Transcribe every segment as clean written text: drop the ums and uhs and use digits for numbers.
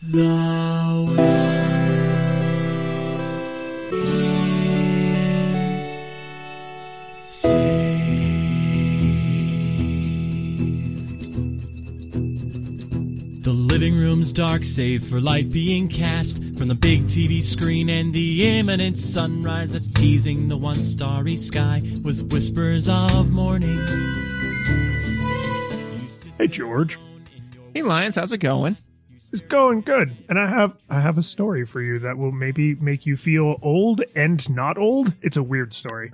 The world is saved. The living room's dark save for light being cast from the big TV screen and the imminent sunrise that's teasing the one starry sky with whispers of morning. Hey, George. Hey, Lions, how's it going? It's going good, and I have a story for you that will maybe make you feel old and not old. It's a weird story.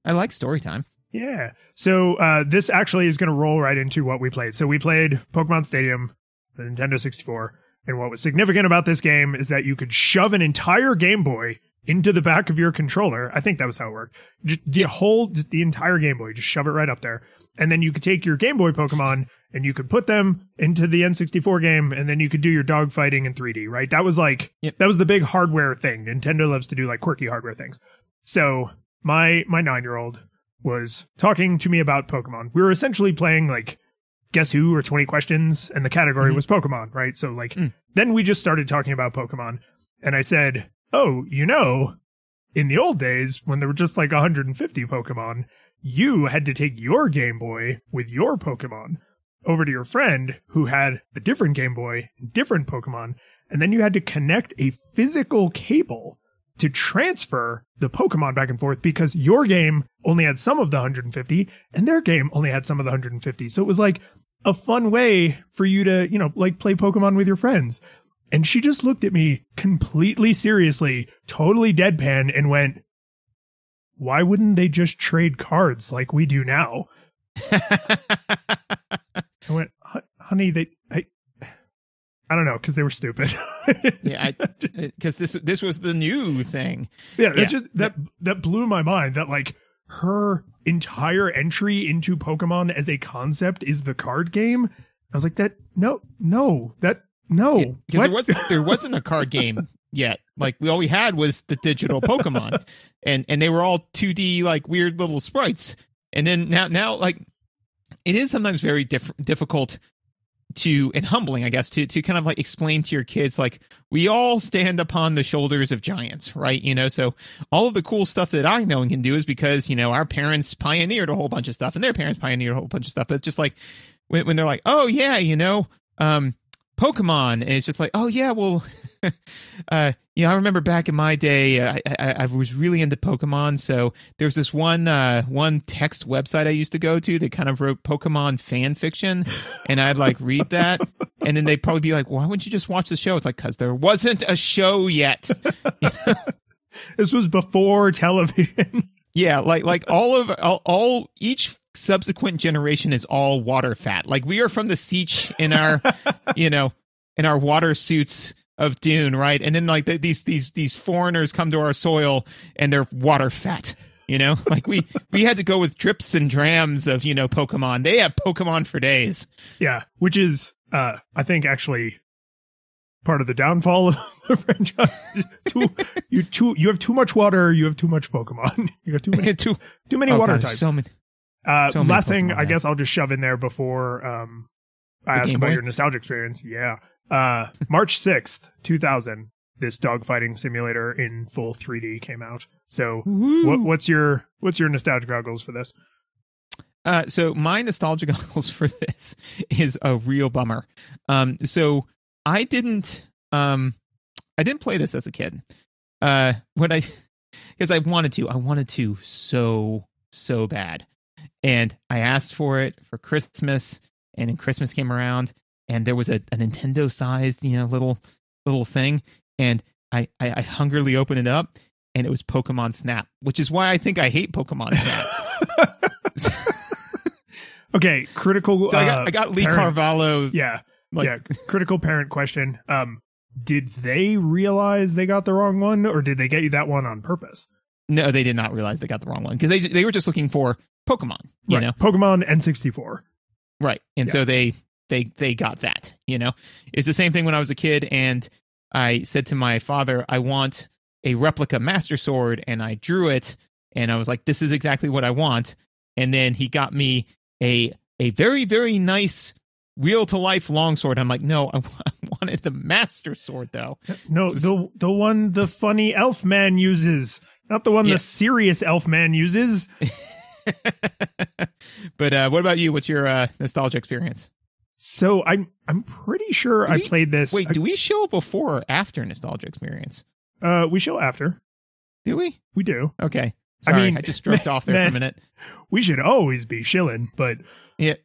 I like story time. Yeah. So this actually is going to roll right into what we played. So we played Pokemon Stadium, the Nintendo 64, and what was significant about this game is that you could shove an entire Game Boy into the back of your controller. I think that was how it worked. Just the entire Game Boy, just shove it right up there. And then you could take your Game Boy Pokemon and you could put them into the N64 game, and then you could do your dog fighting in 3D, right? That was like, That was the big hardware thing. Nintendo loves to do like quirky hardware things. So my 9-year-old was talking to me about Pokemon. We were essentially playing like Guess Who or 20 Questions, and the category was Pokemon, right? So like, then we just started talking about Pokemon, and I said, oh, in the old days when there were just like 150 Pokemon, you had to take your Game Boy with your Pokemon over to your friend who had a different Game Boy, different Pokemon, and then you had to connect a physical cable to transfer the Pokemon back and forth because your game only had some of the 150 and their game only had some of the 150. So it was like a fun way for you to, like play Pokemon with your friends. And she just looked at me completely seriously, totally deadpan, and went, why wouldn't they just trade cards like we do now? I went, honey, I don't know, because they were stupid. Yeah, because this was the new thing. Yeah, that blew my mind. That like her entire entry into Pokemon as a concept is the card game. I was like, no. Because there wasn't a card game yet. Like all we had was the digital Pokemon, and they were all 2D like weird little sprites. And then now like it is sometimes very difficult to, and humbling, I guess, to kind of like explain to your kids, like, we all stand upon the shoulders of giants, right? So all of the cool stuff that I know and can do is because, our parents pioneered a whole bunch of stuff and their parents pioneered a whole bunch of stuff. But it's just like when they're like, oh yeah, Pokemon, and it's just like, oh yeah, well, I remember back in my day, I was really into Pokemon. So there's this one text website I used to go to that kind of wrote Pokemon fan fiction, and I'd like read that, and then they'd probably be like, why wouldn't you just watch the show? It's like, because there wasn't a show yet. This was before television. Yeah, like each subsequent generation is all water fat. Like we are from the siege in our, in our water suits of Dune, right? And then like these foreigners come to our soil and they're water fat. Like we had to go with drips and drams of Pokemon. They have Pokemon for days. Yeah, which is I think actually part of the downfall of the franchise. You have too much water. You have too much Pokemon. You got too many water types. So many last thing, Pokemon, I guess I'll just shove in there before I ask about your nostalgia experience. Yeah. March 6th, 2000, this dogfighting simulator in full 3D came out. So what's your nostalgia goggles for this? So my nostalgia goggles for this is a real bummer. So I didn't play this as a kid. Because I wanted to so bad. And I asked for it for Christmas, and then Christmas came around, and there was a Nintendo-sized, little thing, and I hungrily opened it up, and it was Pokemon Snap, which is why I think I hate Pokemon Snap. Okay, critical. So I got Lee Carvalho. Yeah, critical parent question. Did they realize they got the wrong one, or did they get you that one on purpose? No, they did not realize they got the wrong one because they were just looking for Pokemon, you know, Pokemon N64, right? And so they got that. It's the same thing when I was a kid, and I said to my father, "I want a replica Master Sword," and I drew it, and I was like, "This is exactly what I want." And then he got me a very, very nice real to life longsword. I'm like, no, I want wanted the Master Sword, though. No, the one the funny elf man uses, not the one the serious elf man uses. But what about you? What's your nostalgia experience? So I'm pretty sure I played this. Wait, do we show before or after nostalgia experience? We show after. Do we? We do. Okay. Sorry, I just drift off there for a minute. We should always be shilling, but yeah.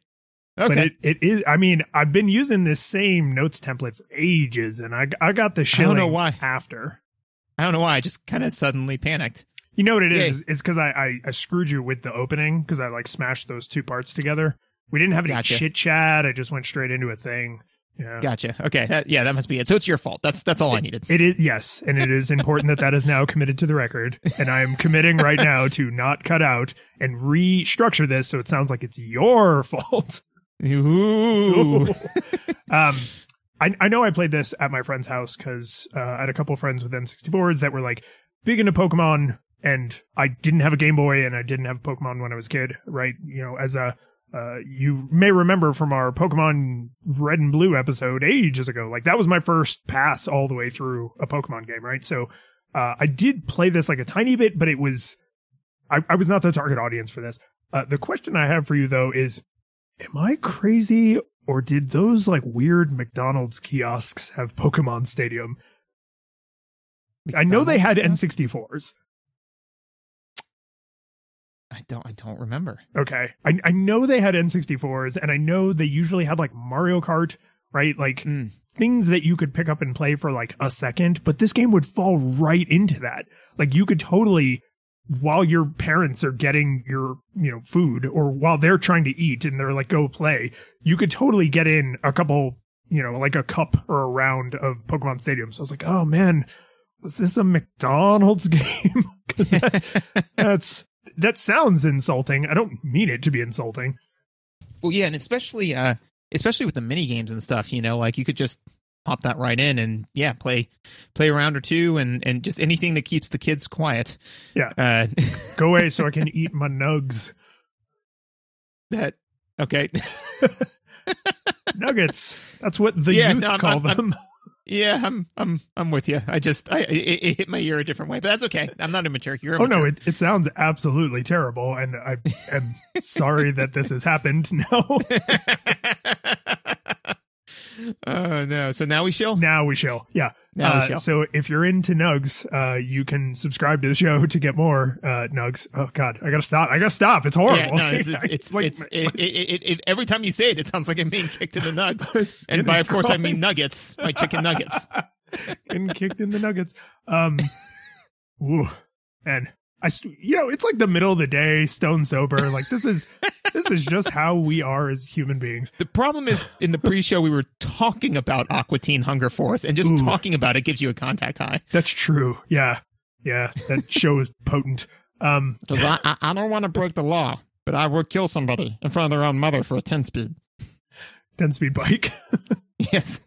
Okay. But it is. I mean, I've been using this same notes template for ages, and I got the shilling. I don't know why. After. I don't know why. I just kind of suddenly panicked. You know what it is? It's because I screwed you with the opening because I like smashed those two parts together. We didn't have any chit chat. I just went straight into a thing. Yeah. Gotcha. Okay. That must be it. So it's your fault. That's all I needed. It is, yes, and it is important that is now committed to the record. And I am committing right now to not cut out and restructure this so it sounds like it's your fault. Ooh. I know I played this at my friend's house because I had a couple friends with N64s that were like big into Pokemon, and I didn't have a Game Boy and I didn't have Pokemon when I was a kid, right? You know, as a you may remember from our Pokemon Red and Blue episode ages ago, like that was my first pass all the way through a Pokemon game, right? So I did play this like a tiny bit, but it was I was not the target audience for this. The question I have for you though is, am I crazy, or did those like weird McDonald's kiosks have Pokemon Stadium? I know they had N64s. I don't remember. Okay. I know they had N64s, and I know they usually had like Mario Kart, right? Like things that you could pick up and play for like a second, but this game would fall right into that. Like you could totally, while your parents are getting your, food, or while they're trying to eat and they're like, go play, you could totally get in a couple, like a cup or a round of Pokemon Stadium. So I was like, oh man, was this a McDonald's game? That sounds insulting. I don't mean it to be insulting. Well, yeah, and especially with the mini games and stuff, like you could just pop that right in and play a round or two and just anything that keeps the kids quiet. Yeah. Go away so I can eat my nugs. Okay. Nuggets. That's what the youth call them. Yeah, I'm with you. It hit my ear a different way, but that's okay. I'm not immature. You're immature. Oh no, it sounds absolutely terrible, and I am sorry that this has happened. No. Oh no! So now we shill. Now we shill. Yeah. Now we shill. So if you're into nugs, you can subscribe to the show to get more nugs. Oh God, I gotta stop. It's horrible. Yeah, no, it's like it every time you say it, it sounds like I'm being kicked in the nugs. And by of course I mean nuggets, my chicken nuggets. Getting kicked in the nuggets. Ooh, and it's like the middle of the day, stone sober. Like this is just how we are as human beings. The problem is, in the pre-show, we were talking about Aqua Teen Hunger Force, and just talking about it gives you a contact high. That's true. Yeah. That show is potent. I don't want to break the law, but I would kill somebody in front of their own mother for a 10-speed. 10-speed bike. Yes.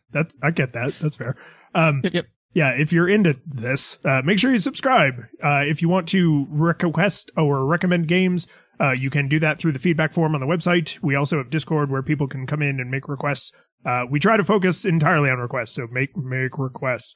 I get that. That's fair. Yep. Yeah, if you're into this, make sure you subscribe. If you want to request or recommend games, you can do that through the feedback form on the website. We also have Discord where people can come in and make requests. We try to focus entirely on requests, so make requests.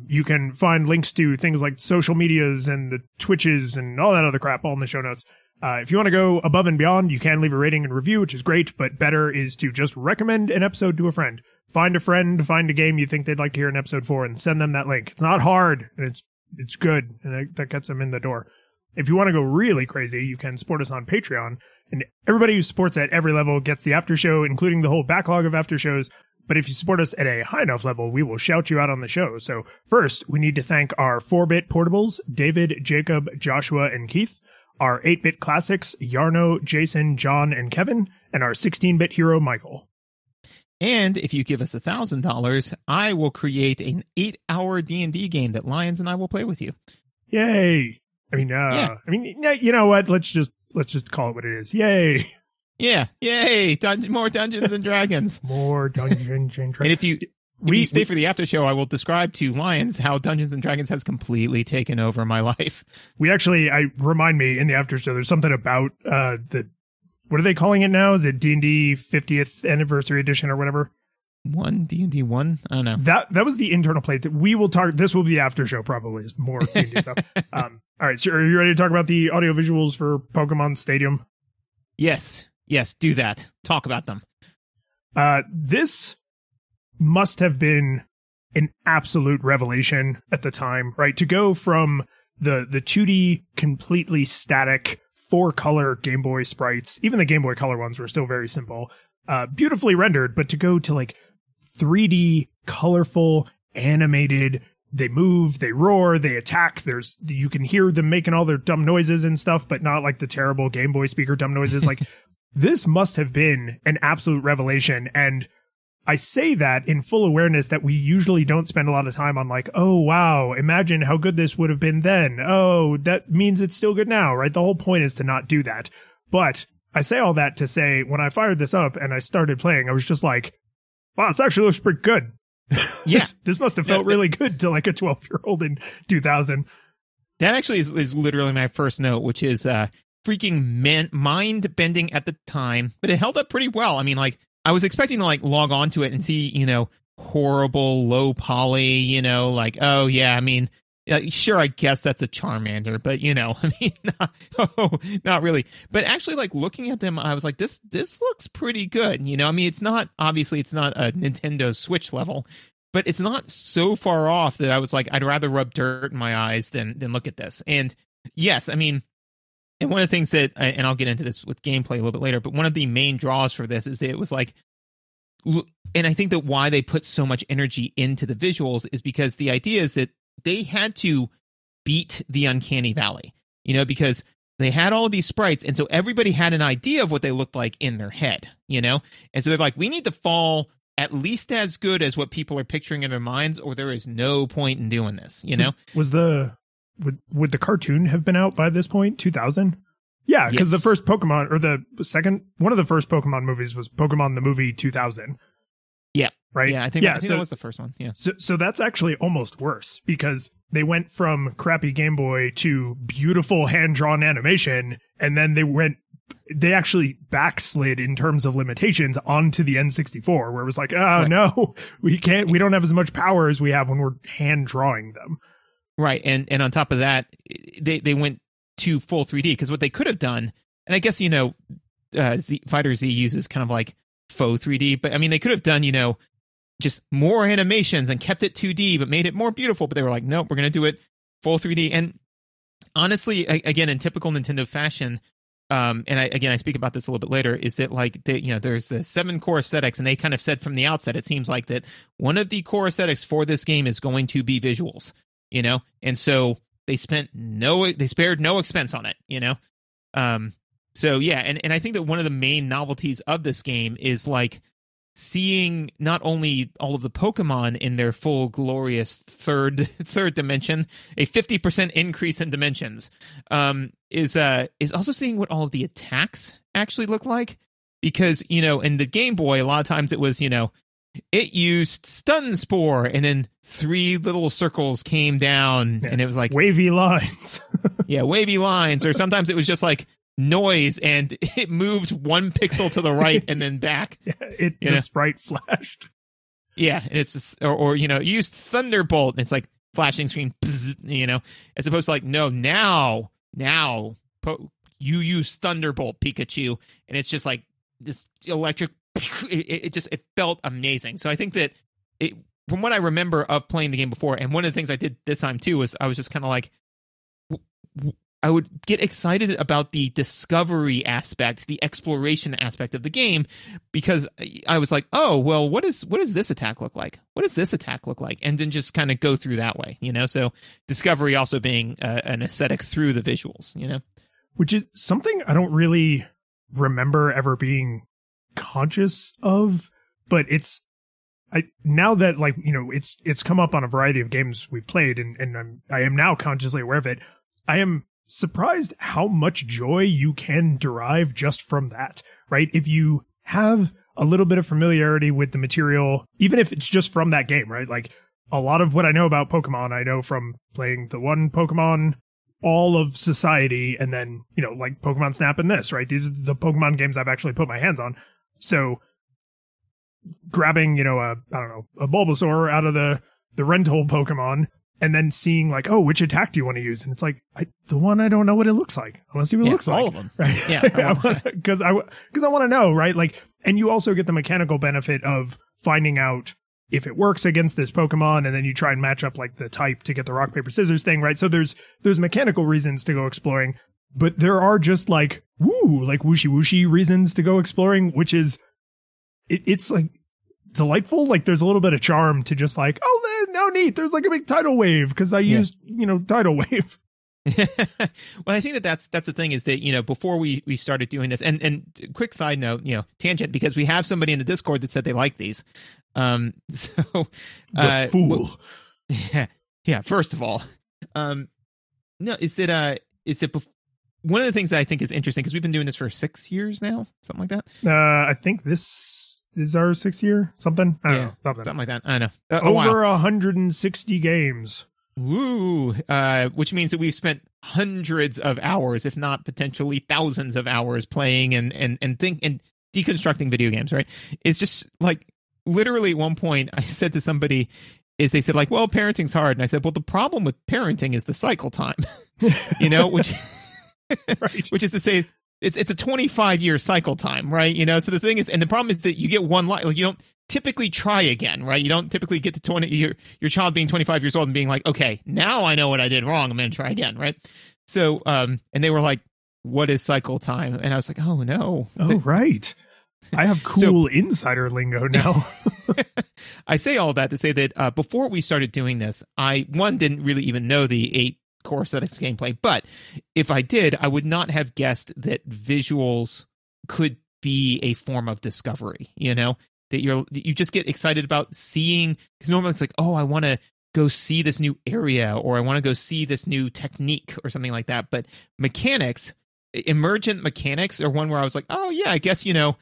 You can find links to things like social medias and the Twitches and all that other crap all in the show notes. If you want to go above and beyond, you can leave a rating and review, which is great, but better is to just recommend an episode to a friend. Find a friend, find a game you think they'd like to hear an episode for, and send them that link. It's not hard, and it's good, and that gets them in the door. If you want to go really crazy, you can support us on Patreon, and everybody who supports at every level gets the after show, including the whole backlog of after shows. But if you support us at a high enough level, we will shout you out on the show. So first, we need to thank our 4-bit portables, David, Jacob, Joshua, and Keith, our 8-bit classics, Yarno, Jason, John, and Kevin, and our 16-bit hero, Michael. And if you give us $1,000, I will create an 8-hour D&D game that Lions and I will play with you. Yay! You know what? Let's just call it what it is. Yay! Yeah, yay! More Dungeons and Dragons. More Dungeons and Dragons. And if you stay for the after show, I will describe to Lions how Dungeons and Dragons has completely taken over my life. Remind me in the after show, there's something about what are they calling it now? Is it D&D 50th anniversary edition or whatever? 1, D&D 1? I don't know. That was the internal play. We will talk. This will be the after show probably. Is more D&D stuff. All right. So are you ready to talk about the audio visuals for Pokemon Stadium? Yes. Do that. Talk about them. This must have been an absolute revelation at the time, right? To go from the 2D completely static 4-color Game Boy sprites, even the Game Boy Color ones were still very simple, beautifully rendered, but to go to like 3D, colorful, animated, they move, they roar, they attack. You can hear them making all their dumb noises and stuff, but not like the terrible Game Boy speaker dumb noises. Like this must have been an absolute revelation. And I say that in full awareness that we usually don't spend a lot of time on like, oh, wow, imagine how good this would have been then. Oh, that means it's still good now, right? The whole point is to not do that. But I say all that to say when I fired this up and I started playing, I was just like, wow, this actually looks pretty good. Yeah. this must have felt really good to like a 12-year-old in 2000. That actually is literally my first note, which is freaking mind-bending at the time, but it held up pretty well. I mean, like, I was expecting to like log on to it and see, horrible low poly, like, oh yeah, I mean, sure, I guess that's a Charmander, but I mean, not really. But actually, like looking at them, I was like, this looks pretty good. I mean, it's not a Nintendo Switch level, but it's not so far off that I was like, I'd rather rub dirt in my eyes than look at this. And yes, I mean. And one of the things that, and I'll get into this with gameplay a little bit later, but one of the main draws for this is that it was like, and I think that why they put so much energy into the visuals is because the idea is that they had to beat the Uncanny Valley, because they had all of these sprites, and so everybody had an idea of what they looked like in their head, and so they're like, we need to fall at least as good as what people are picturing in their minds, or there is no point in doing this, Would the cartoon have been out by this point? 2000? Yeah, because the first Pokemon, or one of the first Pokemon movies was Pokemon the movie 2000. Yeah. Right? Yeah, I think that was the first one. Yeah. So that's actually almost worse because they went from crappy Game Boy to beautiful hand-drawn animation, and then they actually backslid in terms of limitations onto the N64, where it was like, no, we don't have as much power as we have when we're hand drawing them. Right, and on top of that, they went to full 3D, because what they could have done, and I guess, Fighter Z uses kind of like faux 3D, but I mean, they could have done, just more animations and kept it 2D, but made it more beautiful, but they were like, nope, we're going to do it full 3D. And honestly, again, in typical Nintendo fashion, and I speak about this a little bit later, is that like, there's the 7 core aesthetics, and they kind of said from the outset, it seems like that one of the core aesthetics for this game is going to be visuals. And so they spared no expense on it, so yeah, and I think that one of the main novelties of this game is like seeing not only all of the Pokemon in their full glorious third dimension, a 50% increase in dimensions, is also seeing what all of the attacks actually look like, because in the Game Boy a lot of times it was it used Stun Spore, and then 3 little circles came down, and it was like wavy lines. Yeah, wavy lines, or sometimes it was just like noise, and it moved 1 pixel to the right and then back. Yeah, the sprite flashed. Yeah, and it's just, or used Thunderbolt, and it's like flashing screen, as opposed to like, no, now you use Thunderbolt, Pikachu, and it's just like this electric. It felt amazing. So I think that from what I remember of playing the game before, and one of the things I did this time too was I was just kind of like, I would get excited about the discovery aspect, the exploration aspect of the game, because I was like, oh, well, what does this attack look like? What does this attack look like? And then just kind of go through that way, So discovery also being an aesthetic through the visuals, Which is something I don't really remember ever being conscious of, but now that like it's come up on a variety of games we've played, and I am now consciously aware of it. I am surprised how much joy you can derive just from that, right? If you have a little bit of familiarity with the material, even if it's just from that game, right? Like a lot of what I know about Pokemon, I know from playing the one Pokemon, all of Society, and then like Pokemon Snap and this, right? These are the Pokemon games I've actually put my hands on. So grabbing, I don't know, a Bulbasaur out of the rental Pokemon and then seeing like, oh, which attack do you want to use? And it's like, the one I don't know what it looks like. I want to see what it looks like. All of them. Right. Yeah. Because I want to know, right? Like, and you also get the mechanical benefit of finding out if it works against this Pokemon, and then you try and match up like the type to get the rock, paper, scissors thing, right? So there's mechanical reasons to go exploring, but there are just like wooshy wooshy reasons to go exploring, which is it's like delightful. Like there's a little bit of charm to just like, oh, no, neat. There's like a big tidal wave because I used, tidal wave. Well, I think that's the thing is that, before we started doing this, and quick side note, tangent, because we have somebody in the Discord that said they like these. So the fool. Yeah. First of all, no, is that one of the things that I think is interesting, because we've been doing this for 6 years now, something like that. I think this is our 6th year, something. I don't know, something like that. I know. Over 160 games. Woo! Which means that we've spent hundreds of hours, if not potentially thousands of hours, playing and deconstructing video games. Right? It's just like literally at one point I said to somebody, they said like, "Well, parenting's hard," and I said, "Well, the problem with parenting is the cycle time." Which right. Which is to say, it's a 25-year cycle time, right? So the thing is, and the problem is that you get one life. Like you don't typically try again, right? You don't typically get to 20 your child being 25 years old and being like, okay, now I know what I did wrong, I'm going to try again, right? So and they were like, what is cycle time? And I was like, oh no. Oh right. I have cool insider lingo now. I say all that to say that before we started doing this, I didn't really even know the 8 core aesthetics gameplay, but if I did, I would not have guessed that visuals could be a form of discovery, that you just get excited about seeing, because normally it's like, oh, I want to go see this new area, or I want to go see this new technique or something like that. But emergent mechanics are one where I was like, oh yeah, I guess, in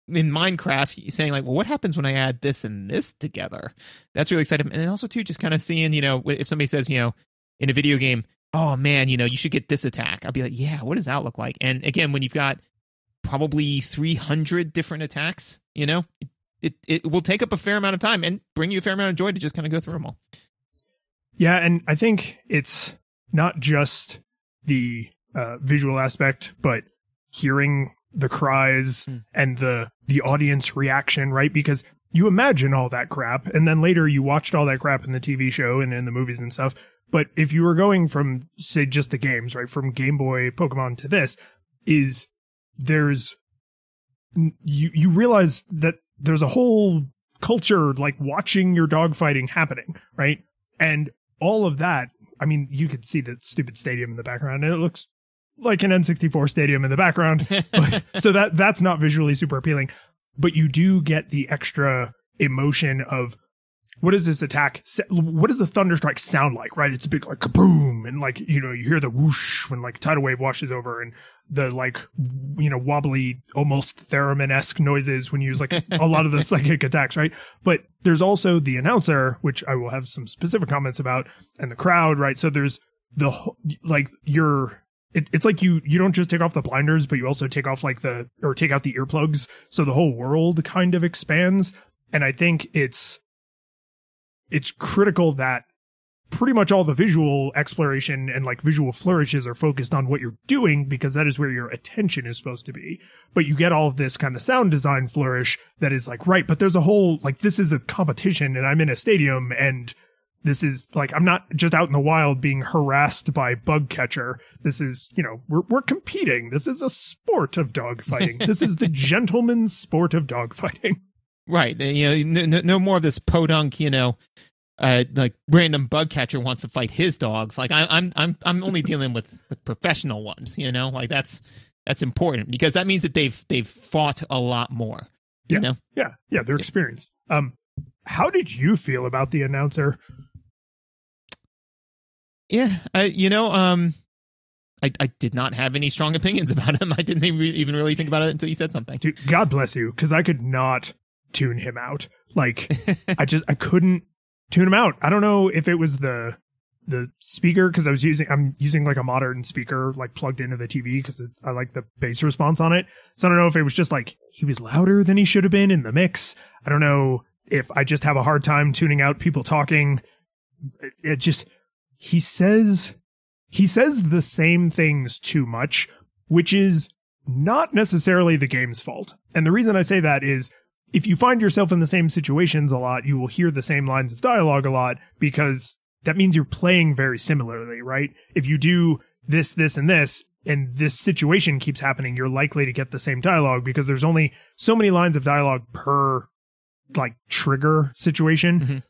Minecraft, saying like, well, what happens when I add this and this together? That's really exciting. And then also too, just kind of seeing, if somebody says, in a video game, oh man, you should get this attack. I'll be like, yeah, what does that look like? And again, when you've got probably 300 different attacks, it will take up a fair amount of time and bring you a fair amount of joy to just kind of go through them all. Yeah, and I think it's not just the visual aspect, but hearing the cries and the audience reaction, right? Because you imagine all that crap, and then later you watched all that crap in the TV show and in the movies and stuff. But if you were going from, say, just the games, right, from Game Boy Pokemon to this, you realize that there's a whole culture like watching your dogfighting happening, right? And all of that, I mean, you could see the stupid stadium in the background, and it looks like an N64 stadium in the background. So that's not visually super appealing. But you do get the extra emotion of, what does this attack, what does a thunderstrike sound like, right? It's a big like kaboom, and like, you hear the whoosh when like tidal wave washes over, and the like, wobbly, almost theremin-esque noises when you use like a lot of the psychic attacks, right? But there's also the announcer, which I will have some specific comments about, and the crowd, right? So there's like it's like you don't just take off the blinders, but you also take off take out the earplugs. So the whole world kind of expands. And I think it's critical that pretty much all the visual exploration and like visual flourishes are focused on what you're doing, because that is where your attention is supposed to be. But you get all of this kind of sound design flourish that is like, right, but there's a whole, like, this is a competition and I'm in a stadium, and this is like, I'm not just out in the wild being harassed by bug catcher. This is, we're competing. This is a sport of dogfighting. This is the gentleman's sport of dogfighting. Right. No more of this podunk, like random bug catcher wants to fight his dogs. Like I'm only dealing with professional ones, like that's important, because that means that they've fought a lot more. Yeah. They're experienced. How did you feel about the announcer? Yeah, I did not have any strong opinions about him. I didn't even really think about it until you said something. Dude, God bless you, because I could not tune him out. Like, I couldn't tune him out. I don't know if it was the the speaker, because I'm using like a modern speaker like plugged into the TV because I like the bass response on it. So I don't know if it was just like he was louder than he should have been in the mix. I don't know if I just have a hard time tuning out people talking. It just, he says the same things too much, which is not necessarily the game's fault. And the reason I say that is if you find yourself in the same situations a lot, you will hear the same lines of dialogue a lot, because that means you're playing very similarly, right? If you do this, this, and this, and this situation keeps happening, you're likely to get the same dialogue because there's only so many lines of dialogue per like trigger situation.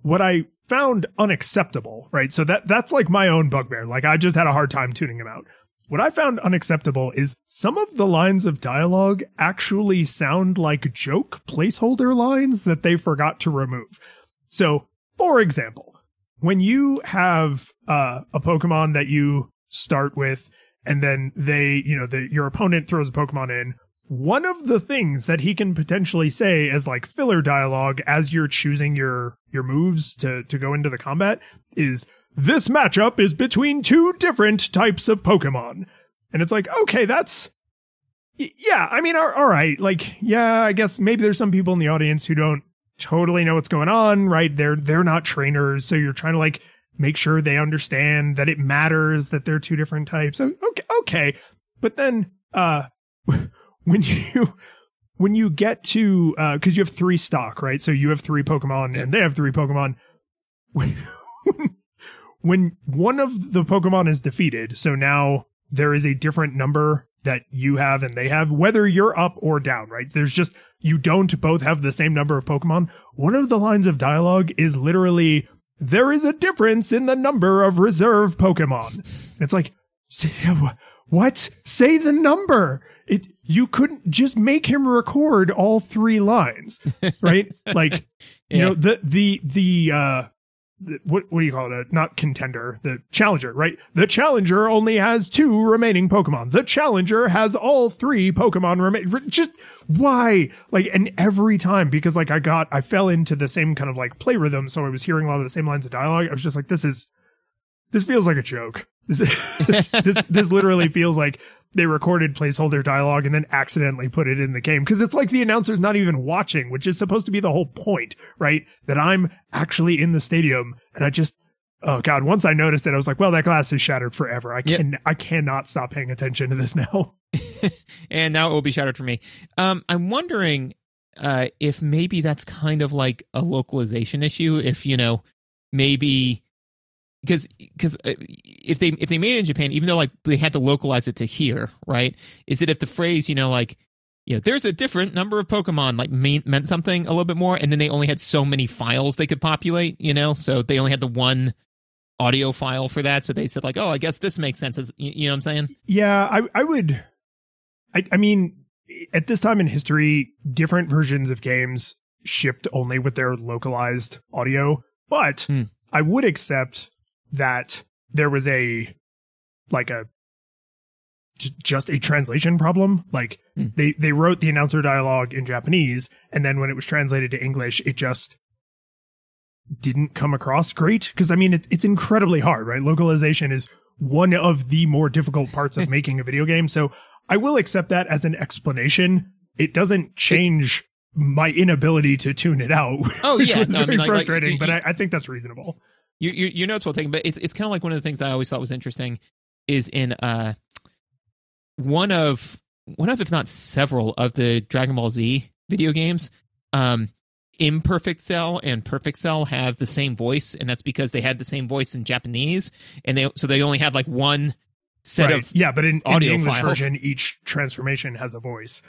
What I found unacceptable, right? So that's like my own bugbear. Like I just had a hard time tuning them out. What I found unacceptable is some of the lines of dialogue actually sound like joke placeholder lines that they forgot to remove. So, for example, when you have a Pokemon that you start with, and then your opponent throws a Pokemon in, one of the things that he can potentially say as like filler dialogue as you're choosing your moves to go into the combat is, this matchup is between two different types of Pokemon. And it's like, okay, yeah, I mean, all right. Like, yeah, I guess maybe there's some people in the audience who don't totally know what's going on, right? They're not trainers. So you're trying to like make sure they understand that it matters that they're two different types. So, okay. But then, when you get to, cause you have 3 stock, right? So you have 3 Pokemon and they have 3 Pokemon. When one of the Pokemon is defeated, so now there is a different number that you have and they have, whether you're up or down, right? There's just, you don't both have the same number of Pokemon. One of the lines of dialogue is literally, there is a difference in the number of reserve Pokemon. And it's like, what? Say the number. You couldn't just make him record all 3 lines, right? Like, you know, what do you call it? Not contender, the challenger, right? The challenger only has 2 remaining Pokemon. The challenger has all 3 Pokemon remaining. Just why? Like, and every time, because like I fell into the same kind of like play rhythm. So I was hearing a lot of the same lines of dialogue. I was just like, this feels like a joke. This literally feels like they recorded placeholder dialogue and then accidentally put it in the game, because it's like the announcer's not even watching, which is supposed to be the whole point, right? That I'm actually in the stadium, and I just, oh God, once I noticed it, I was like, well, that glass is shattered forever. I cannot stop paying attention to this now. And now it will be shattered for me. I'm wondering if maybe that's kind of like a localization issue, if, maybe... Because if they made it in Japan, even though like they had to localize it to here, right? Is it if the phrase, there's a different number of Pokemon like meant something a little bit more, and then they only had so many files they could populate, so they only had the one audio file for that. So they said like, oh, I guess this makes sense. You know what I'm saying? Yeah, I mean, at this time in history, different versions of games shipped only with their localized audio, but I would accept that there was just a translation problem. Like they wrote the announcer dialogue in Japanese, and then when it was translated to English, it just didn't come across great. Because I mean, it's incredibly hard, right? Localization is one of the more difficult parts of making a video game. So I will accept that as an explanation. It doesn't change my inability to tune it out. Oh, which was very frustrating, but I think that's reasonable. You know it's well taken, but it's kind of like one of the things I always thought was interesting is in one of if not several of the Dragon Ball Z video games, Imperfect Cell and Perfect Cell have the same voice, and that's because they had the same voice in Japanese, and they only had like one set of but in the English files. Version, each transformation has a voice.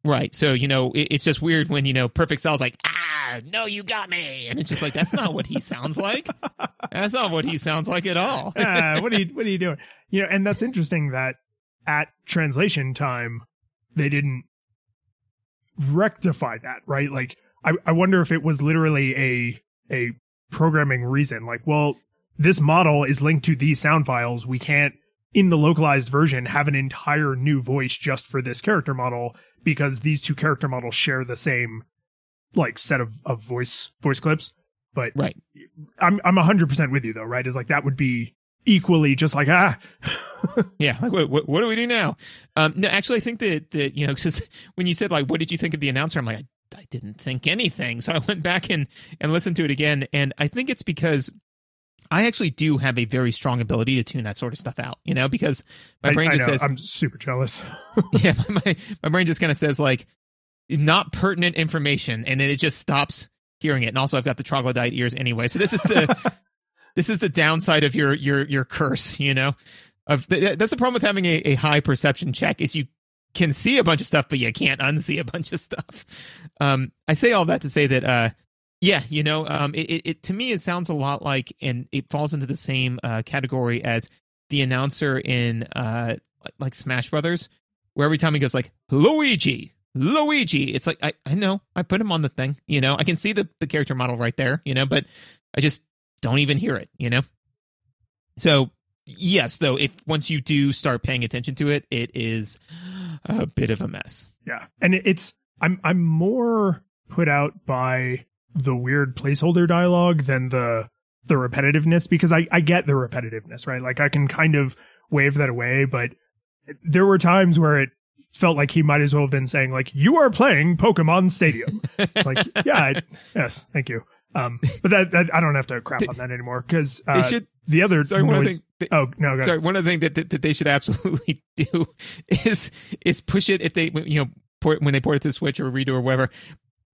Right. So, it's just weird when, Perfect Cell's like, no, you got me. And it's just like, that's not what he sounds like. That's not what he sounds like at all. What are you doing? And that's interesting that at translation time, they didn't rectify that, right? Like, I wonder if it was literally a programming reason. Like, well, this model is linked to these sound files. We can't, in the localized version, have an entire new voice just for this character model, because these 2 character models share the same like set of voice clips. But right. I'm 100% with you though, right? Is like that would be equally just like Yeah, like what do we do now? No, actually, I think that you know, because when you said like, what did you think of the announcer? I'm like, I didn't think anything. So I went back and listened to it again, and I think it's because I actually do have a very strong ability to tune that sort of stuff out. You know, because my brain just says, I'm super jealous. yeah, my brain just kind of says like, not pertinent information, and then it just stops hearing it. And also, I've got the troglodyte ears anyway, so this is the this is the downside of your curse. You know, that's the problem with having a high perception check is you can see a bunch of stuff, but you can't unsee a bunch of stuff. I say all that to say that, yeah, you know, it to me it sounds a lot like, and it falls into the same category as the announcer in like Smash Brothers, where every time he goes like Luigi, it's like I know I put him on the thing, you know, I can see the character model right there, you know, but I just don't even hear it, you know. So yes, though, if once you do start paying attention to it, it is a bit of a mess. Yeah, and I'm more put out by the weird placeholder dialogue than the repetitiveness, because I get the repetitiveness, right? Like I can kind of wave that away, but there were times where it felt like he might as well have been saying like, "You are playing Pokemon Stadium." It's like, yeah, yes, thank you. But that I don't have to crap on that anymore, because the other sorry, one noise, one of the things that they should absolutely do is push it, if they, you know, when they port it to Switch or redo or whatever,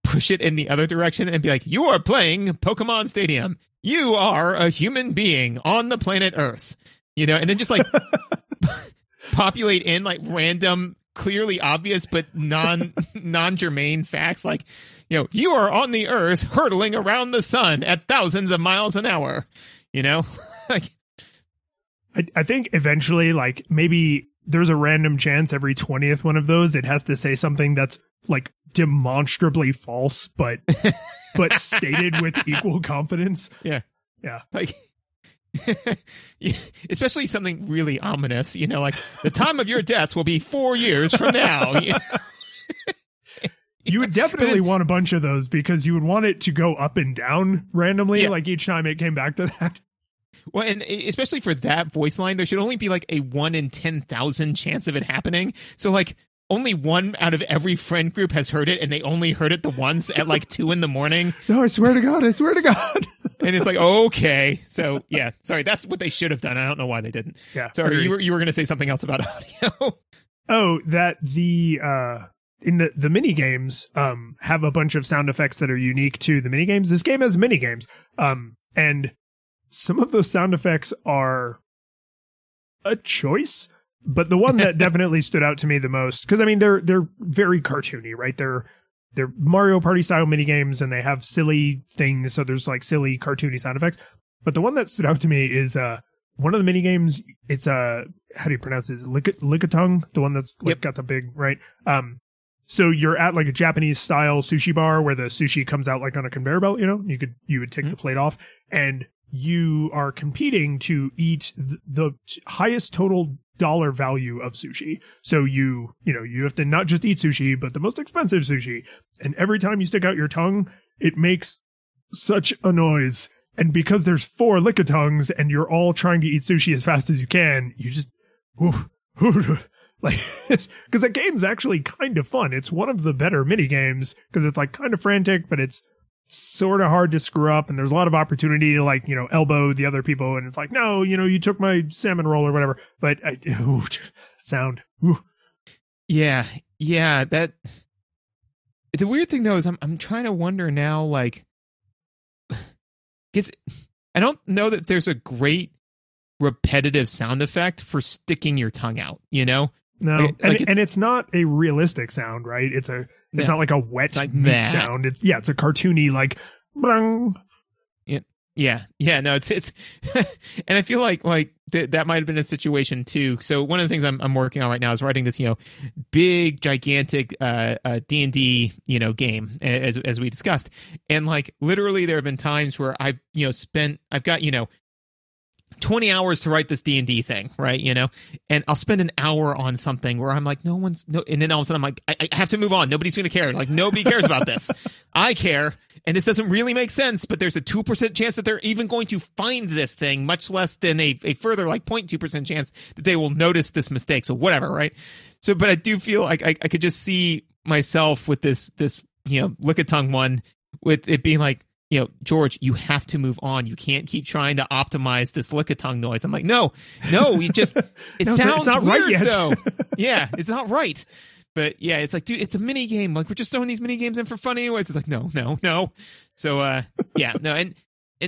push it in the other direction and be like, "You are playing Pokemon Stadium. You are a human being on the planet Earth," you know, and then just like populate in like random, clearly obvious but non-germane facts, like, you know, "You are on the Earth hurtling around the sun at thousands of miles an hour," you know. Like, I think eventually, like, maybe there's a random chance every 20th one of those it has to say something that's like demonstrably false, but stated with equal confidence. Yeah. Like, especially something really ominous, you know, like, "The time of your death will be 4 years from now." You know? You would definitely want a bunch of those, because you would want it to go up and down randomly, yeah, like each time it came back to that. Well, and especially for that voice line, there should only be like a 1 in 10,000 chance of it happening. So like only one out of every friend group has heard it, and they only heard it the once at like 2 a.m. No, I swear to God. And it's like, okay. So yeah, sorry, that's what they should have done. I don't know why they didn't. Yeah. Sorry, you were going to say something else about audio. Oh, that in the mini games have a bunch of sound effects that are unique to the mini games. This game has mini games, and some of those sound effects are a choice, but the one that definitely stood out to me the most, because I mean they're very cartoony, right? They're Mario Party style mini games, and they have silly things, so there's like silly cartoony sound effects. But the one that stood out to me is one of the mini games. It's how do you pronounce it? Lickitung, the one that's like got the big, right? So you're at like a Japanese style sushi bar where the sushi comes out like on a conveyor belt, you know, you would take the plate off, and you are competing to eat the highest total dollar value of sushi. So you have to not just eat sushi, but the most expensive sushi. And every time you stick out your tongue, it makes such a noise. And because there's 4 Lickitungs and you're all trying to eat sushi as fast as you can, you just, like, it's because that game's actually kind of fun. It's one of the better mini games because it's like kind of frantic, but it's sort of hard to screw up, and there's a lot of opportunity to, like, you know, elbow the other people, and it's like, no, you know, you took my salmon roll or whatever. But sound. Yeah, that. The weird thing though is I'm trying to wonder now, like, because I don't know that there's a great repetitive sound effect for sticking your tongue out, you know. No, and it's not a realistic sound, right? It's not like a wet like meat sound. It's a cartoony, like, brung. Yeah. No, it's and I feel like that might have been a situation too. So one of the things I'm working on right now is writing this, you know, big gigantic D&D, you know, game, as we discussed, and like literally there have been times where I've got, you know, 20 hours to write this D&D thing, right? You know, and I'll spend an hour on something where I'm like, no, and then all of a sudden I'm like, I have to move on. Nobody's going to care. Like, nobody cares about this. I care. And this doesn't really make sense, but there's a 2% chance that they're even going to find this thing, much less than a further like 0.2% chance that they will notice this mistake. So whatever, right? So, but I do feel like I could just see myself with this, you know, lick a tongue one, with it being like, you know, George, you have to move on. You can't keep trying to optimize this lick a tongue noise. I'm like, no, we just, it sounds not weird right yet. though. Yeah, it's not right. But yeah, it's like, dude, it's a mini game. Like, we're just throwing these mini games in for fun anyways. It's like, no. So, yeah, no. And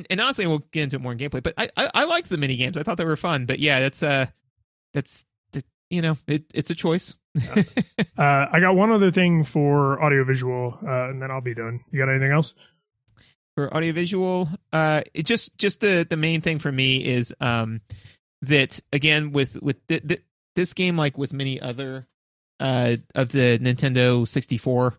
honestly, we'll get into it more in gameplay, but I liked the mini games. I thought they were fun, but yeah, that's, you know, it's a choice. I got one other thing for audiovisual, and then I'll be done. You got anything else? For audiovisual, it just the main thing for me is that, again, with this game, like with many other of the Nintendo 64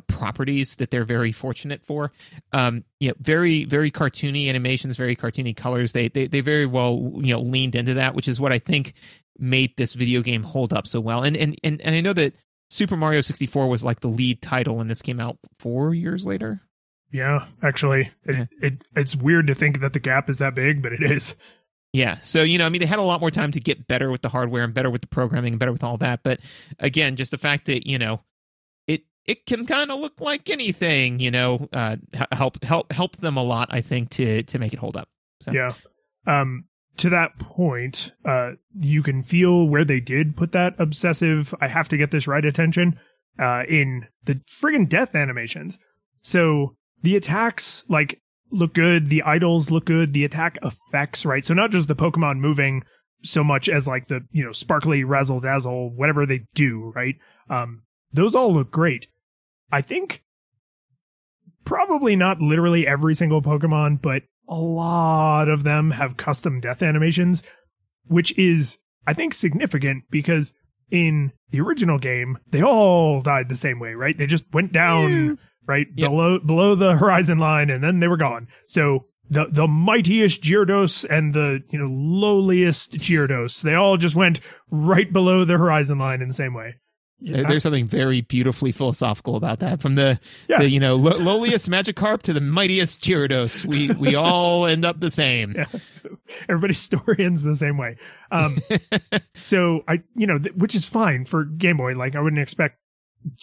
properties that they're very fortunate for, you know, very, very cartoony animations, very cartoony colors. They very well, you know, leaned into that, which is what I think made this video game hold up so well. And I know that Super Mario 64 was like the lead title, and this came out 4 years later. Yeah, actually, it's weird to think that the gap is that big, but it is. Yeah, so, you know, I mean, they had a lot more time to get better with the hardware and better with the programming and better with all that. But again, just the fact that, you know, it can kind of look like anything, you know, help them a lot, I think, to make it hold up. So. Yeah. To that point, you can feel where they did put that obsessive, I have to get this right attention in the friggin' death animations. So the attacks, like, look good. The idols look good. The attack effects, right? So not just the Pokemon moving so much as like the, you know, sparkly razzle dazzle, whatever they do, right? Those all look great. I think probably not literally every single Pokemon, but a lot of them have custom death animations, which is, I think, significant because in the original game, they all died the same way, right? They just went down, right? Yep. Below the horizon line, and then they were gone. So the mightiest Gyarados and the, you know, lowliest Gyarados, they all just went right below the horizon line in the same way. Yeah. There's something very beautifully philosophical about that. From the you know, lowliest Magikarp to the mightiest Gyarados, we all end up the same. Yeah. Everybody's story ends the same way. So I, you know, which is fine for Game Boy. Like, I wouldn't expect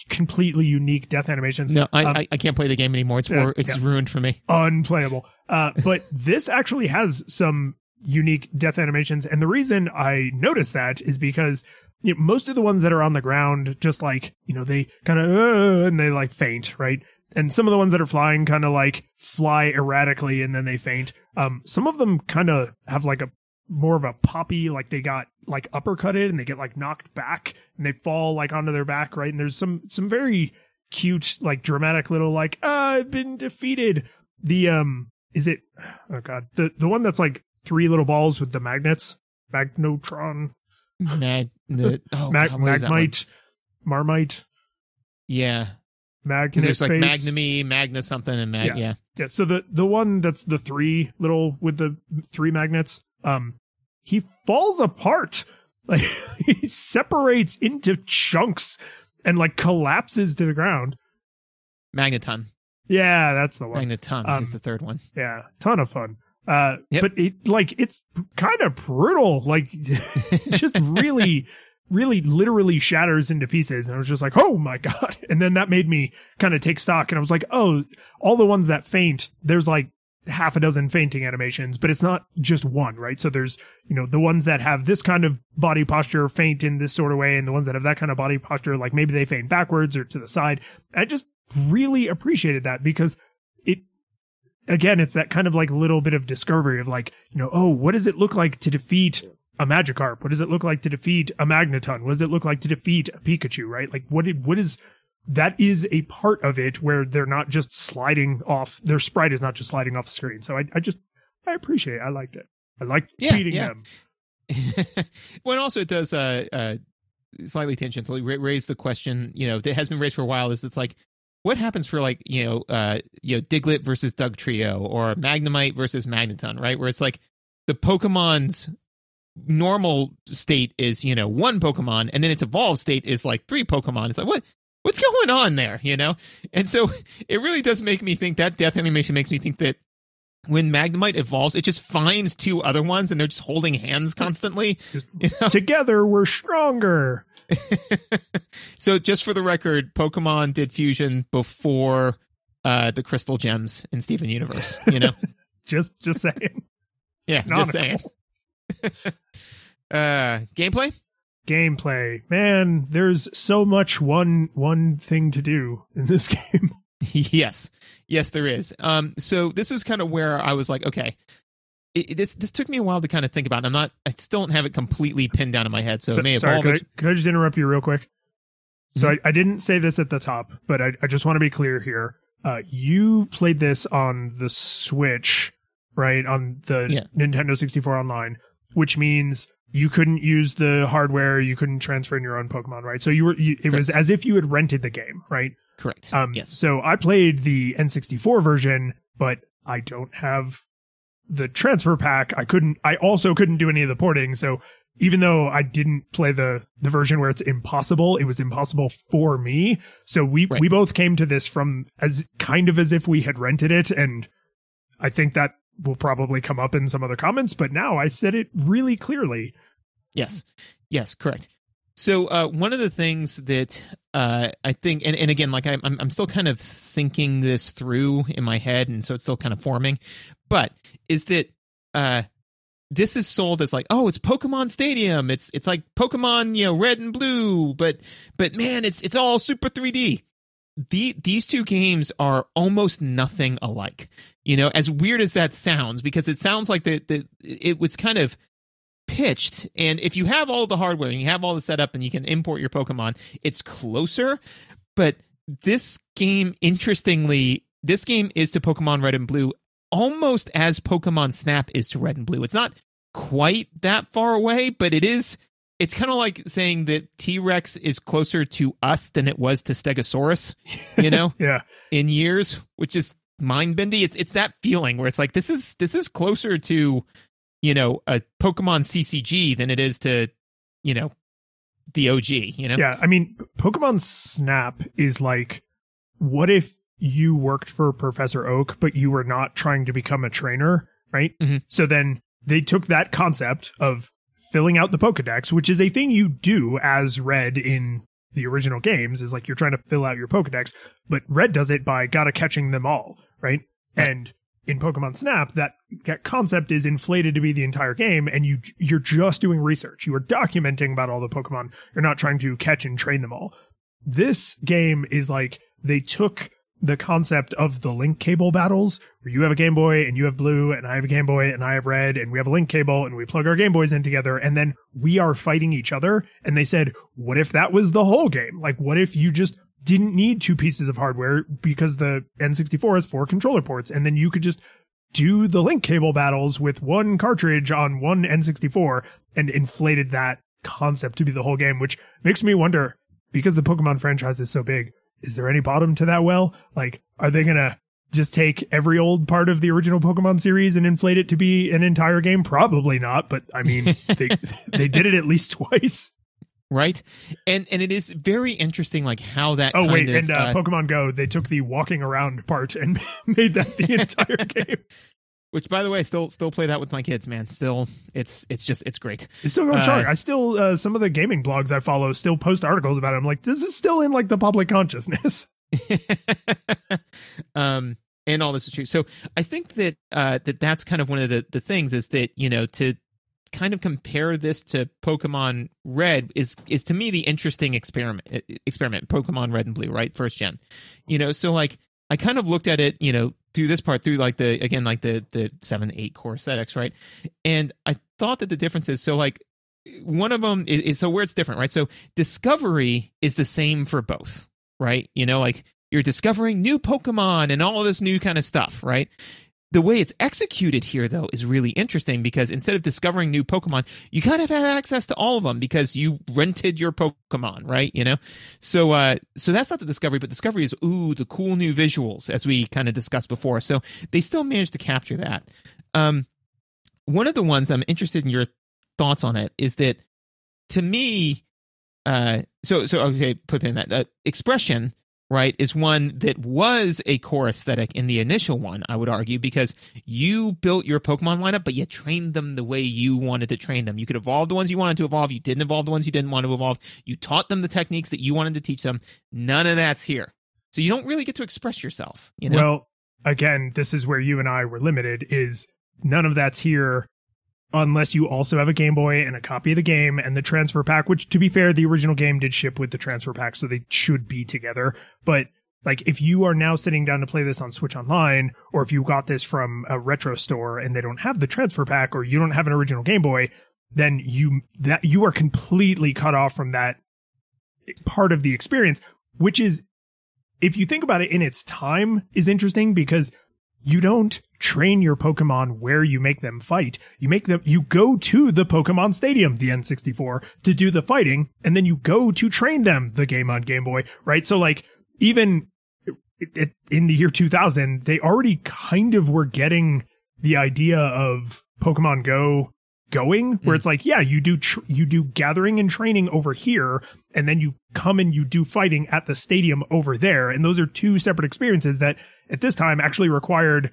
completely unique death animations. No, I can't play the game anymore. It's ruined for me. Unplayable. But this actually has some unique death animations, and the reason I noticed that is because, you know, most of the ones that are on the ground, just like, you know, they kind of and they like faint, right? And some of the ones that are flying kind of like fly erratically and then they faint. Some of them kind of have like a more of a poppy, like they got like uppercutted and they get like knocked back and they fall like onto their back, right? And there's some very cute, like dramatic little like, I've been defeated. The is it, oh god, the one that's like 3 little balls with the magnets, Magnotron. Magmite, Marmite. Yeah. Magnet there's like face. Magnamy, Magna something, and yeah. So the one that's the 3 little with the 3 magnets, he falls apart. Like, he separates into chunks and like collapses to the ground. Magneton. Yeah, that's the one. Magneton is the third one. Yeah, ton of fun. Yep. But it's kind of brutal. Like, just really literally shatters into pieces. And I was just like, oh my god. And then that made me kind of take stock. And I was like, oh, all the ones that faint, there's like half a dozen fainting animations, but it's not just one, right? So there's, you know, the ones that have this kind of body posture faint in this sort of way, and the ones that have that kind of body posture, like maybe they faint backwards or to the side. I just really appreciated that because again, it's that kind of like little bit of discovery of like, you know, oh, what does it look like to defeat a Magikarp? What does it look like to defeat a Magneton? What does it look like to defeat a Pikachu, right? Like, what is, that is a part of it where they're not just sliding off, their sprite is not just sliding off the screen. So I appreciate it. I liked it. I liked beating them. Well, also it does slightly tangentially raise the question, you know, that has been raised for a while, is it's like, what happens for like, you know, Diglett versus Doug Trio or Magnemite versus Magneton, right? Where it's like, the Pokemon's normal state is, one Pokemon, and then its evolved state is like 3 Pokemon. It's like, what's going on there, And so it really does make me think, that death animation makes me think that when Magnemite evolves, it just finds 2 other ones, and they're just holding hands constantly. Together, we're stronger. So just for the record, Pokemon did fusion before the Crystal Gems in Steven Universe, just saying. Yeah, just saying. Gameplay, man, there's so much one thing to do in this game. Yes there is. So this is kind of where I was like, okay, this took me a while to kind of think about. I still don't have it completely pinned down in my head, so it may evolve. Could I just interrupt you real quick? So I didn't say this at the top, but I just want to be clear here. You played this on the Switch, right? On the Nintendo 64 Online, which means you couldn't use the hardware, you couldn't transfer in your own Pokemon, right? So it was as if you had rented the game, right? Correct. Yes. So I played the N64 version, but I don't have the transfer pack. I also couldn't do any of the porting. So even though I didn't play the version where it's impossible, it was impossible for me. So we both came to this from as if we had rented it, and I think that will probably come up in some other comments, but now I said it really clearly. Yes, correct. So one of the things that I think, and again, like I'm still kind of thinking this through in my head, and so it's still kind of forming, but is that this is sold as like, oh, it's Pokemon Stadium, it's like Pokemon, red and blue, but man, it's all super 3D. These 2 games are almost nothing alike. As weird as that sounds, because it sounds like it was kind of pitched, and if you have all the hardware and you have all the setup and you can import your Pokemon, it's closer. But this game, interestingly, is to Pokemon Red and Blue almost as Pokemon Snap is to Red and Blue. It's not quite that far away, but it is. It's kind of like saying that T-Rex is closer to us than it was to Stegosaurus, yeah, in years, which is mind-bending. It's that feeling where it's like, this is closer to, a Pokemon CCG than it is to, the OG, Yeah, I mean, Pokemon Snap is like, what if you worked for Professor Oak, but you were not trying to become a trainer, right? Mm-hmm. So then they took that concept of filling out the Pokedex, which is a thing you do as Red in the original games, is like you're trying to fill out your Pokedex, but Red does it by gotta catching them all, right? And in Pokemon Snap, that concept is inflated to be the entire game, and you're just doing research. You are documenting about all the Pokemon. You're not trying to catch and train them all. This game is like they took the concept of the link cable battles, where you have a Game Boy and you have Blue, and I have a Game Boy and I have Red, and we have a link cable and we plug our Game Boys in together, and then we are fighting each other. And they said, what if that was the whole game? Like, what if you just didn't need 2 pieces of hardware because the N64 has 4 controller ports, and then you could just do the link cable battles with 1 cartridge on 1 N64, and inflated that concept to be the whole game, which makes me wonder, because the Pokemon franchise is so big, is there any bottom to that well? Like, are they going to just take every old part of the original Pokemon series and inflate it to be an entire game? Probably not, but I mean, they did it at least twice. Right. And it is very interesting, like how that. Oh, wait. And Pokemon Go, they took the walking around part and made that the entire game. Which, by the way, still play that with my kids, man. Still, it's great. It's still going strong. I still, some of the gaming blogs I follow still post articles about it. I'm like, this is still in like the public consciousness. And all this is true. So I think that that's kind of one of the things is that, to kind of compare this to Pokemon Red is to me the interesting experiment Pokemon Red and Blue, right? First gen. So like I kind of looked at it, through this part, through like the 7-8 core aesthetics, right? And I thought that the difference is, so like one of them is so where it's different, right? So discovery is the same for both, right? Like you're discovering new Pokemon and all of this new kind of stuff, right? The way it's executed here, though, is really interesting because instead of discovering new Pokemon, you kind of have access to all of them because you rented your Pokemon, right? So that's not the discovery, but discovery is, the cool new visuals, as we kind of discussed before. So they still managed to capture that. one of the ones I'm interested in your thoughts on it is that, to me, okay, put in that expression, right, is one that was a core aesthetic in the initial one, I would argue, because you built your Pokemon lineup, but you trained them the way you wanted to train them. You could evolve the ones you wanted to evolve. You didn't evolve the ones you didn't want to evolve. You taught them the techniques that you wanted to teach them. None of that's here. So you don't really get to express yourself, you know? Well, again, this is where you and I were limited, is none of that's here unless you also have a Game Boy and a copy of the game and the transfer pack, which, to be fair, the original game did ship with the transfer pack, so they should be together. But like, if you are now sitting down to play this on Switch Online, or if you got this from a retro store and they don't have the transfer pack, or you don't have an original Game Boy, then you are completely cut off from that part of the experience, which is, if you think about it in its time, is interesting, because you don't train your Pokemon where you make them fight. You go to the Pokemon Stadium, the N64, to do the fighting, and then you go to train them, the game on Game Boy, right? So like, even in the year 2000, they already kind of were getting the idea of Pokemon Go going, where it's like, yeah, you do gathering and training over here, and then you come and you do fighting at the stadium over there. And those are two separate experiences that at this time actually required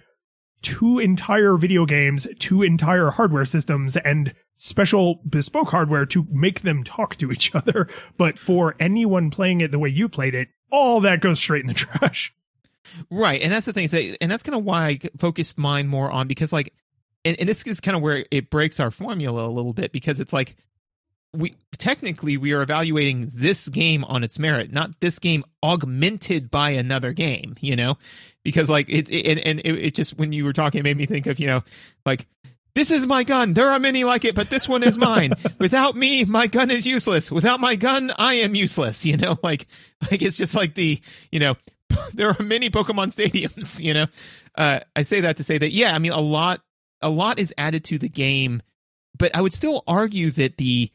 2 entire video games, 2 entire hardware systems, and special bespoke hardware to make them talk to each other. But for anyone playing it the way you played it, all that goes straight in the trash. Right. And that's the thing. And that's kind of why I focused mine more on, because like, and this is kind of where it breaks our formula a little bit, because it's like, we are evaluating this game on its merit, not this game augmented by another game, you know, because like it just, when you were talking, it made me think of, you know, like, this is my gun. There are many like it, but this one is mine. Without me, my gun is useless. Without my gun, I am useless. You know, like it's just like the, you know, there are many Pokemon stadiums, you know. I say that to say that, yeah, I mean, a lot is added to the game, but I would still argue that the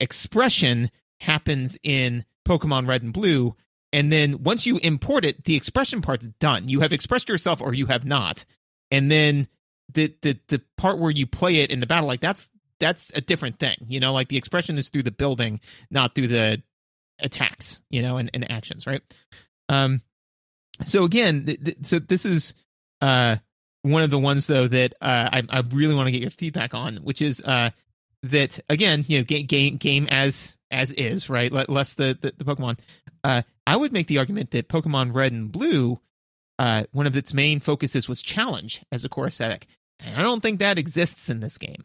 expression happens in Pokemon Red and Blue, and then once you import it, the expression part's done. You have expressed yourself or you have not. And then the part where you play it in the battle, like that's a different thing. You know, like the expression is through the building, not through the attacks, you know, and actions, right? So again, so this is one of the ones though that I really want to get your feedback on, which is that, again, you know, game as is, right? Less the Pokemon. I would make the argument that Pokemon Red and Blue, one of its main focuses was challenge as a core aesthetic. And I don't think that exists in this game.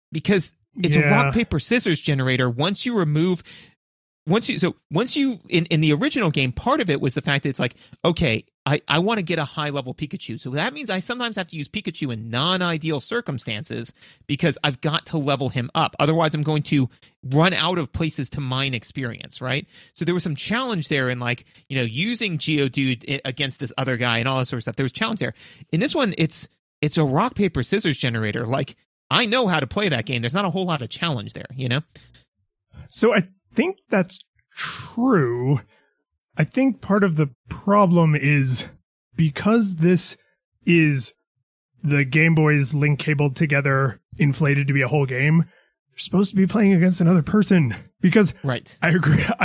Because it's a rock, paper, scissors generator. Once you in the original game, part of it was the fact that it's like, okay, I want to get a high level Pikachu. So that means I sometimes have to use Pikachu in non-ideal circumstances because I've got to level him up. Otherwise, I'm going to run out of places to mine experience, right? So there was some challenge there in, like, you know, using Geodude against this other guy and all that sort of stuff. There was challenge there. In this one, it's a rock, paper, scissors generator. Like, I know how to play that game. There's not a whole lot of challenge there, you know? So I think that's true. I think part of the problem is because this is the Game Boys link cabled together, inflated to be a whole game, you're supposed to be playing against another person. Because right. I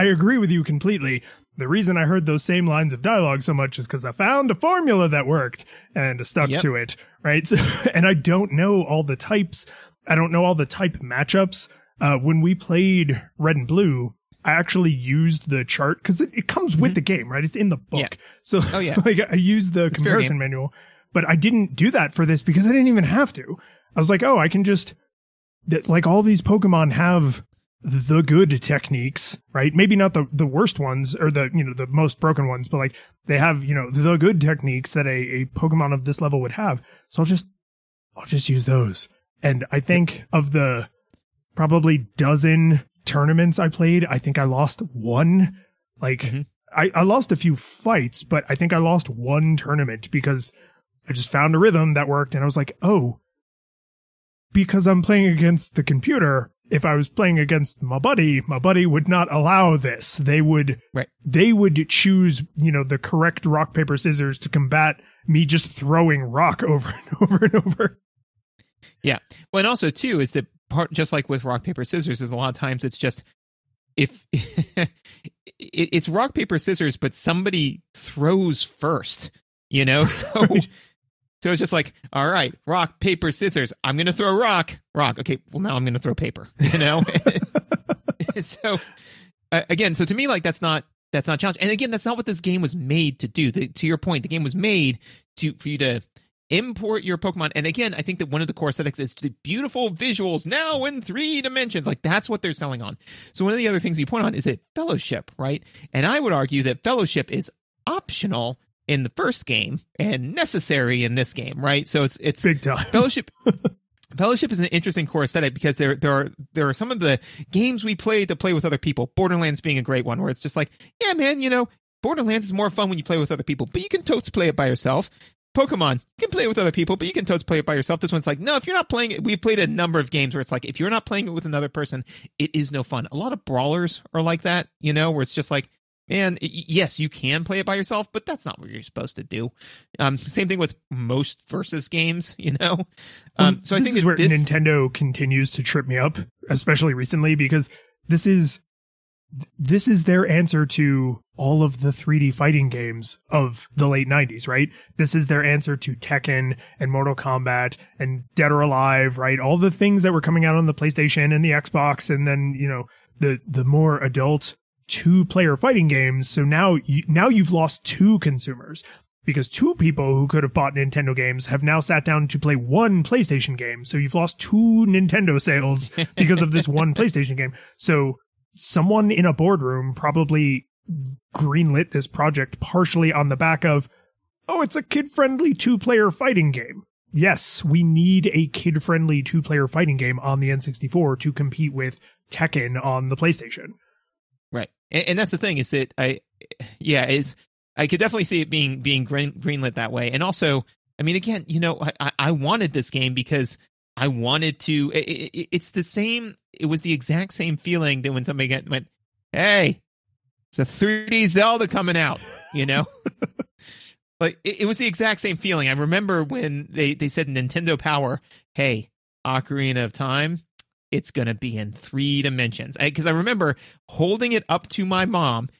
agree with you completely. The reason I heard those same lines of dialogue so much is because I found a formula that worked and stuck to it, right? So, and I don't know all the types. I don't know all the type matchups. When we played Red and Blue, I actually used the chart because it comes with the game, right? It's in the book. Yeah. So like, I used the comparison manual, but I didn't do that for this because I didn't even have to. I was like, oh, I can just, like, all these Pokemon have the good techniques, right? Maybe not the worst ones or the, you know, the most broken ones, but like they have, you know, the good techniques that a Pokemon of this level would have. So I'll just use those. And I think of the probably dozen tournaments I played, I think I lost one. Like, I lost a few fights, but I think I lost one tournament because I just found a rhythm that worked. And I was like, oh, because I'm playing against the computer if I was playing against my buddy would not allow this. They would choose, the correct rock, paper, scissors to combat me just throwing rock over and over and over. Yeah. Well, and also too is that part, just like with rock, paper, scissors, is a lot of times it's just if it's rock, paper, scissors, but somebody throws first, so Right. so it's just like, all right, rock, paper, scissors. I'm going to throw rock. Okay, well now I'm going to throw paper. So again, so to me, like that's not challenge. And again, that's not what this game was made to do. To your point, the game was made for you to import your Pokemon. And again, I think that one of the core aesthetics is the beautiful visuals now in 3 dimensions. Like that's what they're selling on. So one of the other things you point on is that Fellowship, right? And I would argue that Fellowship is optional in the first game and necessary in this game, right? So it's big time. Fellowship is an interesting core aesthetic because there are some of the games we played to play with other people. Borderlands being a great one, where it's just like, yeah, man, Borderlands is more fun when you play with other people, but you can totes play it by yourself. Pokemon, you can play it with other people, but you can totes play it by yourself. This one's like, no, if you're not playing it, we've played a number of games where it's like, if you're not playing it with another person, it is no fun. A lot of brawlers are like that, where it's just like, man, yes, you can play it by yourself, but that's not what you're supposed to do. Same thing with most versus games, So I think this is where Nintendo continues to trip me up, especially recently, because this is their answer to all of the 3D fighting games of the late 90s, right? This is their answer to Tekken and Mortal Kombat and Dead or Alive, right? All the things that were coming out on the PlayStation and the Xbox, and then, the more adult 2-player fighting games. So now you've lost 2 consumers, because 2 people who could have bought Nintendo games have now sat down to play 1 PlayStation game. So you've lost 2 Nintendo sales because of this 1 PlayStation game. So someone in a boardroom probably greenlit this project partially on the back of, oh, it's a kid-friendly 2-player fighting game. Yes, we need a kid-friendly 2-player fighting game on the N64 to compete with Tekken on the PlayStation. Right. And that's the thing, is that I could definitely see it being greenlit that way. And also, I mean, again, I wanted this game because I wanted to, it's the same, it was the exact same feeling that when somebody went, hey, it's a 3D Zelda coming out, Like, it was the exact same feeling. I remember when they said Nintendo Power, hey, Ocarina of Time, it's going to be in 3 dimensions. Because I remember holding it up to my mom,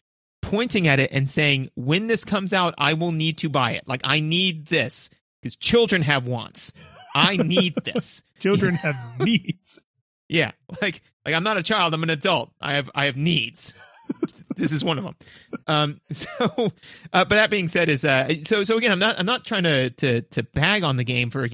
pointing at it and saying, when this comes out, I will need to buy it. Like, I need this because children have wants. I need this. Children have needs. Yeah. Like I'm not a child. I'm an adult. I have needs. This is one of them. But that being said, is so again, I'm not trying to bag on the game for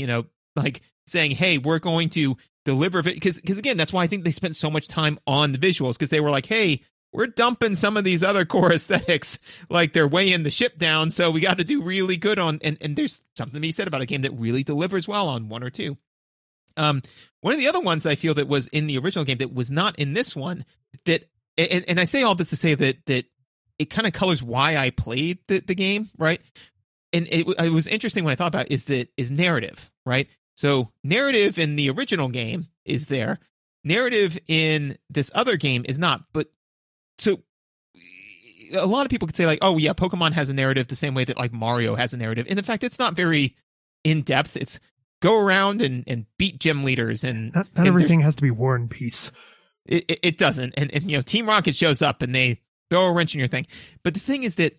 like saying, hey, we're going to deliver it, because again, that's why I think they spent so much time on the visuals, because they were like, hey, we're dumping some of these other core aesthetics, like they're weighing the ship down, so we got to do really good on, and there's something to be said about a game that really delivers well on 1 or 2. One of the other ones I feel that was in the original game that was not in this one, that and I say all this to say that it kind of colors why I played the game, right? And it was interesting when I thought about it, is narrative, right? So narrative in the original game is there. Narrative in this other game is not. But so a lot of people could say like, oh yeah, Pokemon has a narrative the same way that like Mario has a narrative. And in fact, it's not very in depth. It's go around and beat gym leaders, and not everything has to be War and Peace. It doesn't. And Team Rocket shows up and they throw a wrench in your thing. But the thing is that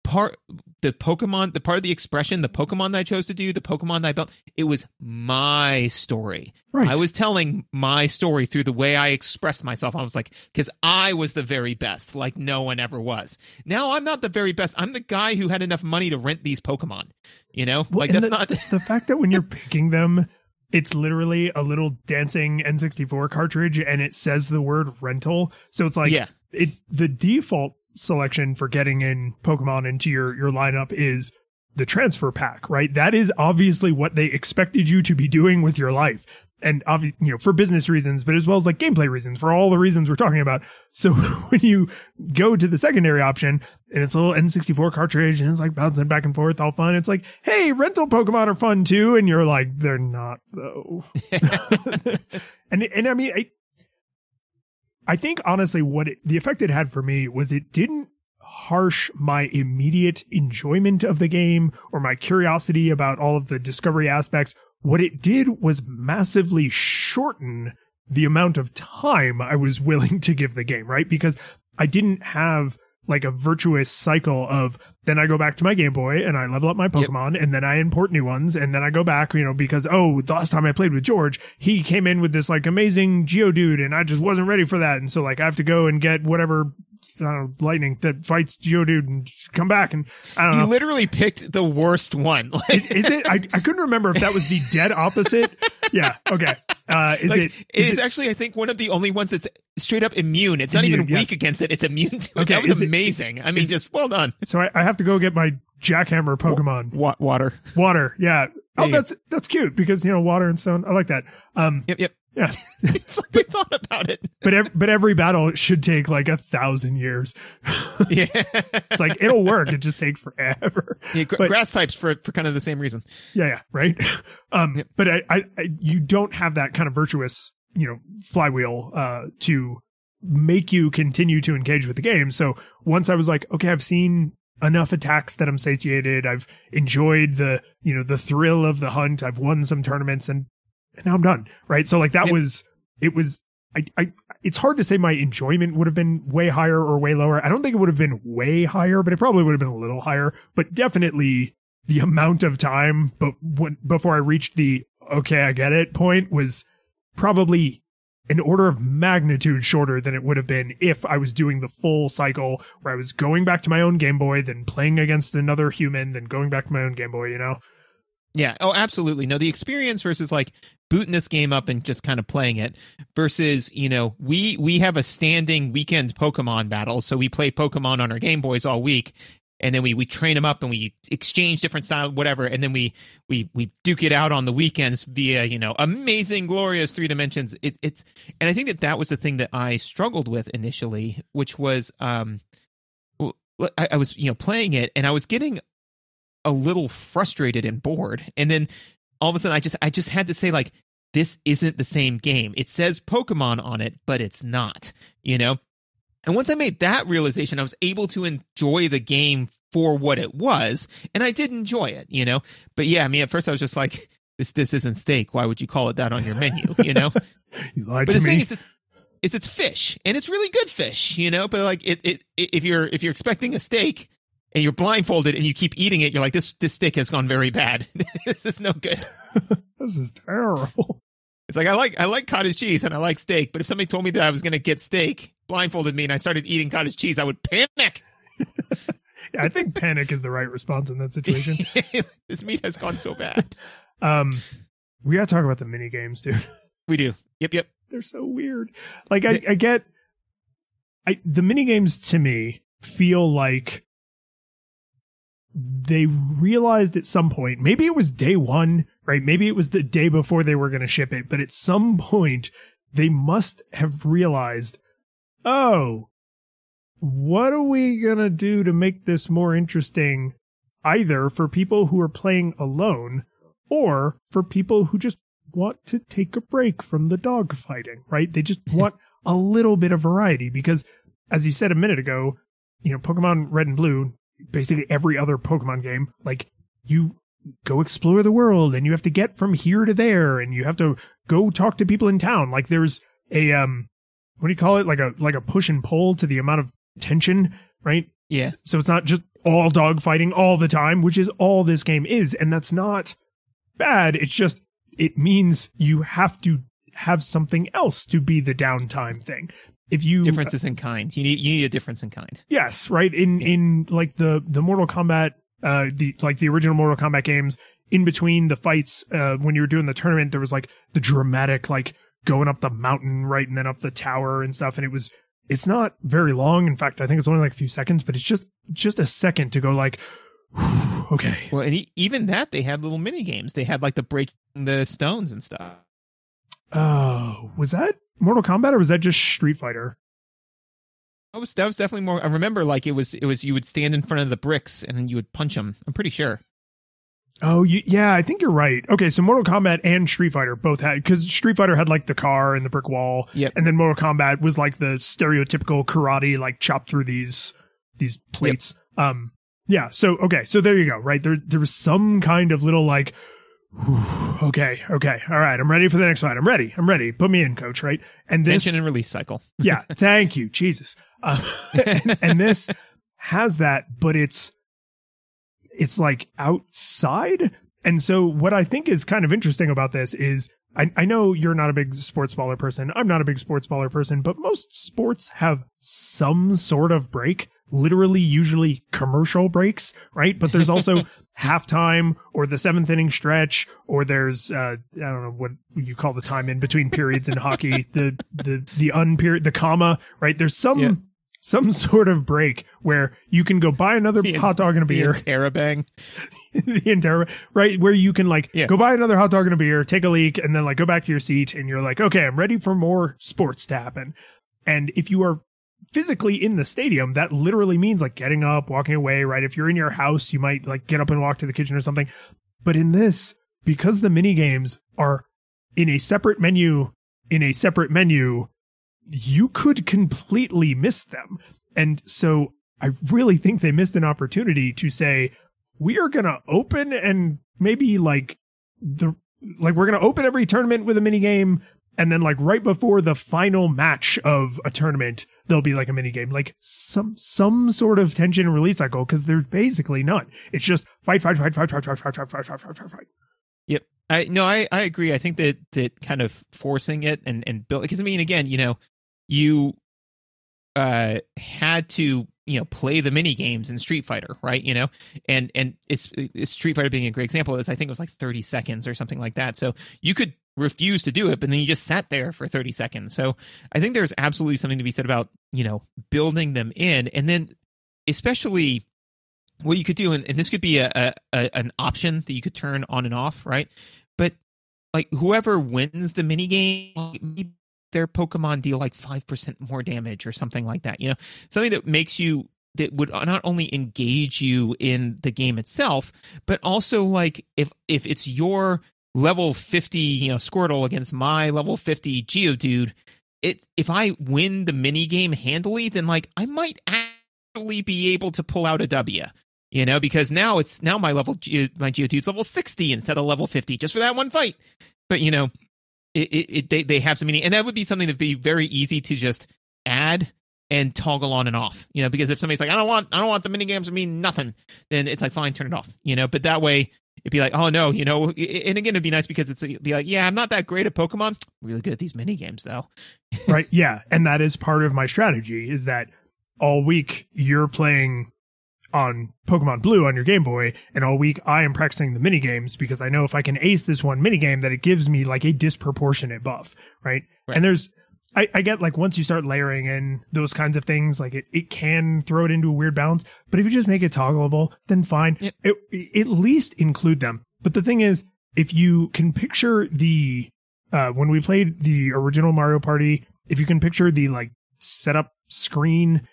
part of the expression, the Pokemon that I chose to do, the Pokemon that I built, it was my story. Right. I was telling my story through the way I expressed myself. I was like, because I was the very best, like no one ever was. Now I'm not the very best. I'm the guy who had enough money to rent these Pokemon. Well, like that's not the fact that when you're picking them, it's literally a little dancing N64 cartridge and it says the word rental. So it's like, the default selection for getting in Pokemon into your lineup is the transfer pack, right? That is obviously what they expected you to be doing with your life. And for business reasons, but as well as like gameplay reasons, for all the reasons we're talking about. So when you go to the secondary option and it's a little N64 cartridge and it's like bouncing back and forth, all fun. It's like, hey, rental Pokemon are fun too. And you're like, they're not though. and I mean, I think honestly the effect it had for me was it didn't harsh my immediate enjoyment of the game or my curiosity about all of the discovery aspects. What it did was massively shorten the amount of time I was willing to give the game, right? Because I didn't have like a virtuous cycle of then I go back to my Game Boy and I level up my Pokemon and then I import new ones and then I go back, because, the last time I played with George, he came in with this like amazing Geodude and I just wasn't ready for that. And so like I have to go and get whatever lightning that fights Geodude and come back. And I don't know. You literally picked the worst one. Is it? I couldn't remember if that was the dead opposite. Yeah. Okay. It's actually, I think, one of the only ones that's straight up immune. It's not even weak against it. It's immune to it. Okay, that was amazing. Just well done. So I have to go get my Jackhammer Pokemon. Water. Water. Yeah. Oh, that's cute because, water and stone. I like that. Yep. Yeah. It's like we thought about it. But every battle should take like 1,000 years. Yeah. It's like, it'll work. It just takes forever. Yeah, grass types for kind of the same reason. Yeah. Right. But I you don't have that kind of virtuous, flywheel, to make you continue to engage with the game. So once I was like, okay, I've seen enough attacks that I'm satiated. I've enjoyed the thrill of the hunt. I've won some tournaments and now I'm done. Right. So like it's hard to say my enjoyment would have been way higher or way lower. I don't think it would have been way higher, but it probably would have been a little higher, but definitely the amount of time, before I reached the, okay, I get it point was probably an order of magnitude shorter than it would have been if I was doing the full cycle where I was going back to my own Game Boy, then playing against another human, then going back to my own Game Boy, Yeah. Oh, absolutely. No, the experience versus like booting this game up and just kind of playing it versus, we have a standing weekend Pokemon battle. So we play Pokemon on our Game Boys all week. And then we train them up and we exchange different styles, whatever. And then we duke it out on the weekends via, amazing, glorious 3 dimensions. And I think that was the thing that I struggled with initially, which was, I was, playing it and I was getting a little frustrated and bored. And then all of a sudden I just had to say like, this isn't the same game. It says Pokemon on it, but it's not, And once I made that realization, I was able to enjoy the game for what it was, and I did enjoy it, But yeah, at first I was just like, this isn't steak. Why would you call it that on your menu, You lied but to the me. thing is it's fish, and it's really good fish, But like if you're expecting a steak and you're blindfolded and you keep eating it, you're like, this steak has gone very bad. This is no good. This is terrible. It's like I like cottage cheese and I like steak, but if somebody told me that I was going to get steak, blindfolded me, and I started eating cottage cheese, I would panic. Yeah, I think panic is the right response in that situation. This meat has gone so bad. We gotta talk about the mini games, dude. We do. Yep. They're so weird. Like I get the mini games to me feel like they realized at some point, maybe it was day one, right? Maybe it was the day before they were going to ship it, but at some point they must have realized, oh, what are we going to do to make this more interesting, either for people who are playing alone or for people who just want to take a break from the dog fighting, right? They just want a little bit of variety because, as you said a minute ago, Pokemon Red and Blue, basically every other Pokemon game, like you go explore the world and you have to get from here to there and you have to go talk to people in town. Like there's a, what do you call it? Like a push and pull to the amount of tension, right? Yeah. So it's not just all dog fighting all the time, which is all this game is. And that's not bad. It's just, it means you have to have something else to be the downtime thing. If you differences in kind, you need a difference in kind. Yes, right. In like the Mortal Kombat, the original Mortal Kombat games, in between the fights, when you were doing the tournament, there was like the dramatic like going up the mountain, right, and then up the tower and stuff, and it's not very long. In fact, I think it's only like a few seconds, but it's just a second to go like, okay. Well, and even that they had little mini games. They had like the breaking the stones and stuff. Oh, was that Mortal Kombat or was that just Street Fighter? That was definitely more. I remember like it was you would stand in front of the bricks and you would punch them. I'm pretty sure. Oh, yeah, I think you're right. Okay, so Mortal Kombat and Street Fighter both had, because Street Fighter had like the car and the brick wall, Yep. and then Mortal Kombat was like the stereotypical karate, like chop through these plates. Yep. Yeah. So okay, so there you go. Right there was some kind of little like, whew, okay, all right, I'm ready for the next fight. I'm ready. Put me in, coach. Right, and this Tension and release cycle. yeah, thank you, Jesus. And this has that, but it's like outside. And so what I think is kind of interesting about this is I know you're not a big sports baller person. I'm not a big sports baller person, but most sports have some sort of break, literally usually commercial breaks, right? But there's also halftime or the seventh inning stretch, or there's I don't know what you call the time in between periods in hockey, the unperiod, the comma, right? There's some sort of break where you can go buy another hot dog and a beer. Interrobang. The entire, right? Where you can like go buy another hot dog and a beer, take a leak, and then like go back to your seat and you're like, okay, I'm ready for more sports to happen. And if you are physically in the stadium, that literally means like getting up, walking away, right? If you're in your house, you might like get up and walk to the kitchen or something. But in this, because the mini games are in a separate menu, you could completely miss them. And so I really think they missed an opportunity to say, we are going to open and maybe we're going to open every tournament with a mini game. And then like right before the final match of a tournament, there'll be like a mini game, like some sort of tension and release cycle. Cause there's basically none. It's just fight. Yep. I agree. I think that kind of forcing it and build, because I mean, again, you had to play the mini games in Street Fighter, right? And it's Street Fighter being a great example. I think it was like 30 seconds or something like that. So you could refuse to do it, but then you just sat there for 30 seconds. So I think there's absolutely something to be said about building them in, and then especially what you could do, and this could be an option that you could turn on and off, right? But like whoever wins the mini game, their Pokemon deal like 5% more damage or something like that. Something that would not only engage you in the game itself, but also like if it's your level 50, Squirtle against my level 50 Geodude, if I win the mini game handily, then like I might actually be able to pull out a W. Because now my Geodude's level 60 instead of level 50 just for that one fight. But they have some meaning, and that would be something that'd be very easy to just add and toggle on and off, because if somebody's like, I don't want the mini games to mean nothing, then it's like, fine, turn it off, but that way it'd be like, oh no, and again, it'd be nice because it'd be like, yeah, I'm not that great at Pokemon, I'm really good at these mini games though. Right. Yeah. And that is part of my strategy, is that all week you're playing on Pokemon Blue on your Game Boy, and all week I am practicing the mini games, because I know if I can ace this one mini game, that it gives me like a disproportionate buff, right? And I get like once you start layering in those kinds of things, like it can throw it into a weird balance, but if you just make it toggleable, then fine. Yep. At least include them. But the thing is, if you can picture the when we played the original Mario Party, if you can picture the like setup screen,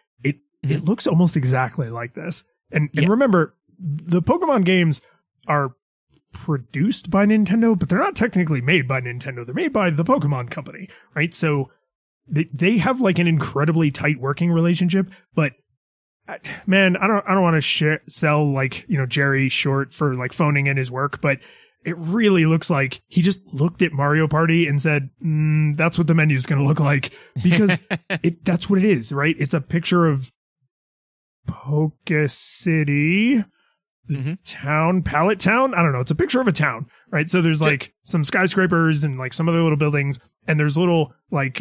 it looks almost exactly like this. And remember, the Pokemon games are produced by Nintendo, but they're not technically made by Nintendo. They're made by the Pokemon Company, right? So they have like an incredibly tight working relationship. But man, I don't want to sell like Jerry short for like phoning in his work, but it really looks like he just looked at Mario Party and said, "That's what the menu is going to look like," because that's what it is, right? It's a picture of Poke City, the town, Pallet Town. I don't know. It's a picture of a town, right? So there's like some skyscrapers and like some other little buildings, and there's little like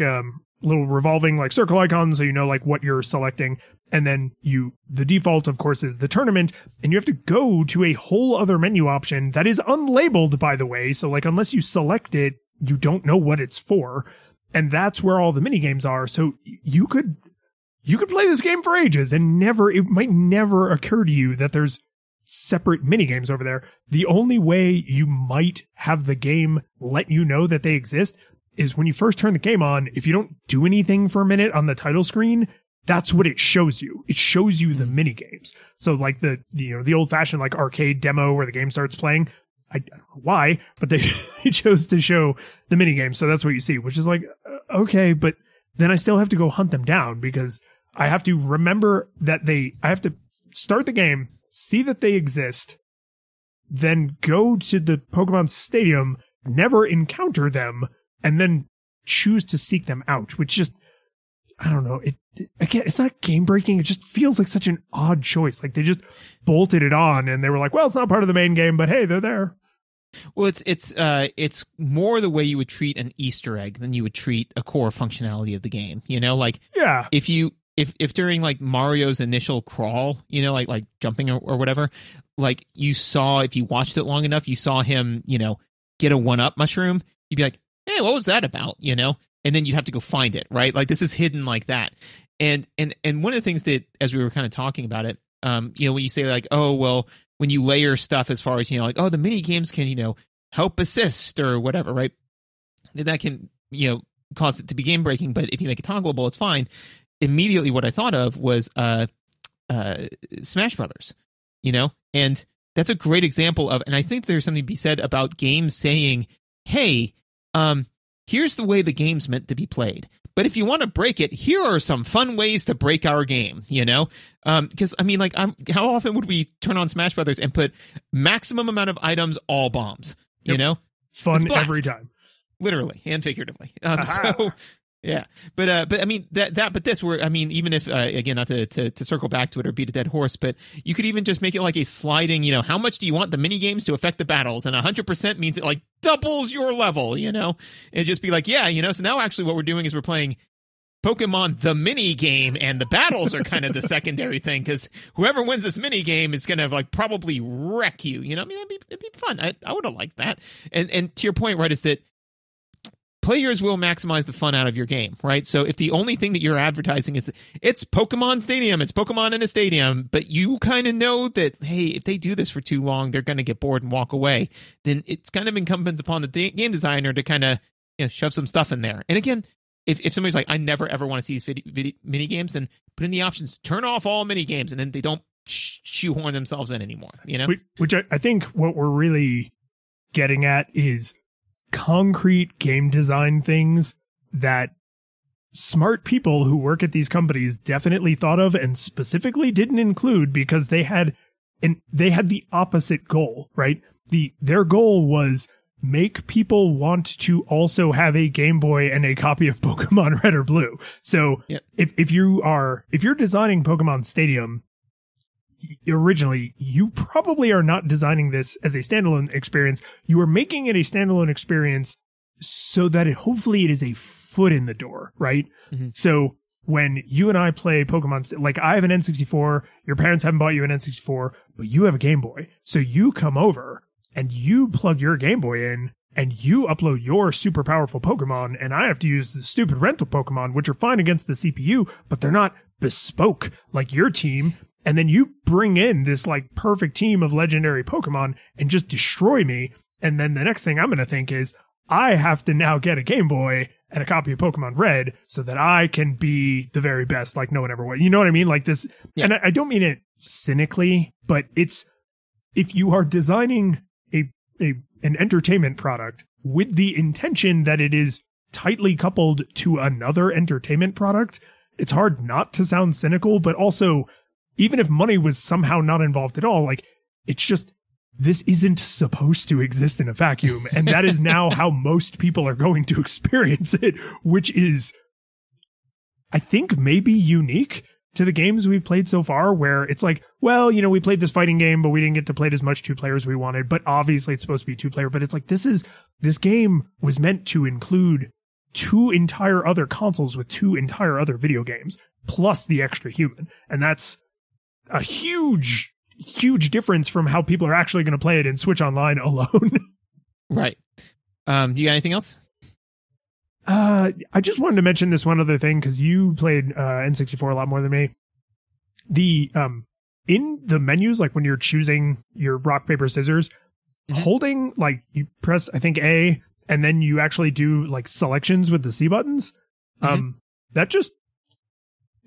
little revolving like circle icons, so like what you're selecting. And then the default, of course, is the tournament, and you have to go to a whole other menu option that is unlabeled, by the way. So like unless you select it, you don't know what it's for, and that's where all the mini games are. So you could play this game for ages and it might never occur to you that there's separate mini games over there. The only way you might have the game let you know that they exist is when you first turn the game on. If you don't do anything for a minute on the title screen, that's what it shows you. It shows you the mini games. So like the old fashioned like arcade demo where the game starts playing. I don't know why, but they chose to show the mini games. So that's what you see, which is like, okay, but then I still have to go hunt them down because I have to remember that I have to start the game, see that they exist, then go to the Pokemon Stadium, never encounter them, and then choose to seek them out, which just, I don't know. Again, it's not game breaking. It just feels like such an odd choice. Like they just bolted it on and they were like, well, it's not part of the main game, but hey, they're there. Well, it's more the way you would treat an Easter egg than you would treat a core functionality of the game. You know, like if during like Mario's initial crawl, you know, like jumping or whatever, like you saw, if you watched it long enough, you saw him, you know, get a 1-up mushroom. You'd be like, hey, what was that about? You know. And then you'd have to go find it, right? Like this is hidden like that. And one of the things that, as we were kind of talking about it, you know, when you say like, oh, well, when you layer stuff as far as, you know, like, oh, the mini games can, you know, help assist or whatever, right? That can, you know, cause it to be game breaking. But if you make it toggleable, it's fine. Immediately what I thought of was Smash Brothers, you know, and that's a great example of, and I think there's something to be said about games saying, hey, here's the way the game's meant to be played. But if you want to break it, here are some fun ways to break our game, you know? Because, I mean, like, how often would we turn on Smash Brothers and put maximum amount of items, all bombs, you know? Fun every time. Literally and figuratively. So, yeah. But I mean, but this, where, I mean, even if, again, not to circle back to it or beat a dead horse, but you could even just make it like a sliding, you know, how much do you want the mini games to affect the battles? And 100% means it like doubles your level, you know, and just be like, yeah, you know, so now actually what we're doing is we're playing Pokemon the mini game, and the battles are kind of the secondary thing, because whoever wins this mini game is going to like probably wreck you, you know. I mean, it'd be fun. I would have liked that. And to your point, right, is that players will maximize the fun out of your game, right? So if the only thing that you're advertising is it's Pokemon Stadium, it's Pokemon in a stadium, but you kind of know that, hey, if they do this for too long, they're going to get bored and walk away, then it's kind of incumbent upon the game designer to kind of, you know, shove some stuff in there. And again, if somebody's like, I never ever want to see these mini games, then put in the options, turn off all mini games, and then they don't shoehorn themselves in anymore, you know? Which I think what we're really getting at is concrete game design things that smart people who work at these companies definitely thought of and specifically didn't include because they had the opposite goal, right? Their goal was make people want to also have a Game Boy and a copy of Pokemon Red or Blue. So yep. if you're designing Pokemon Stadium originally, you probably are not designing this as a standalone experience. You are making it a standalone experience so that hopefully it is a foot in the door, right? Mm-hmm. So when you and I play Pokemon, like I have an N64, your parents haven't bought you an N64, but you have a Game Boy. So you come over and you plug your Game Boy in and you upload your super powerful Pokemon, and I have to use the stupid rental Pokemon, which are fine against the CPU, but they're not bespoke like your team. And then you bring in this like perfect team of legendary Pokemon and just destroy me. And then the next thing I'm going to think is I have to now get a Game Boy and a copy of Pokemon Red so that I can be the very best, like no one ever was. You know what I mean? Like this. Yeah. And I don't mean it cynically, but it's, if you are designing an entertainment product with the intention that it is tightly coupled to another entertainment product, it's hard not to sound cynical, but also, even if money was somehow not involved at all, like, it's just, this isn't supposed to exist in a vacuum. And that is now how most people are going to experience it, which is, I think, maybe unique to the games we've played so far, where it's like, well, you know, we played this fighting game, but we didn't get to play it as much 2 players we wanted. But obviously it's supposed to be 2-player. But it's like, this game was meant to include 2 entire other consoles with 2 entire other video games, plus the extra human. And that's a huge difference from how people are actually going to play it in Switch Online alone. Right. You got anything else? I just wanted to mention this one other thing, because you played N64 a lot more than me. The in the menus, like when you're choosing your rock, paper, scissors, mm-hmm. holding, like, you press, I think, A, and then you actually do like selections with the C buttons. Mm-hmm. That just,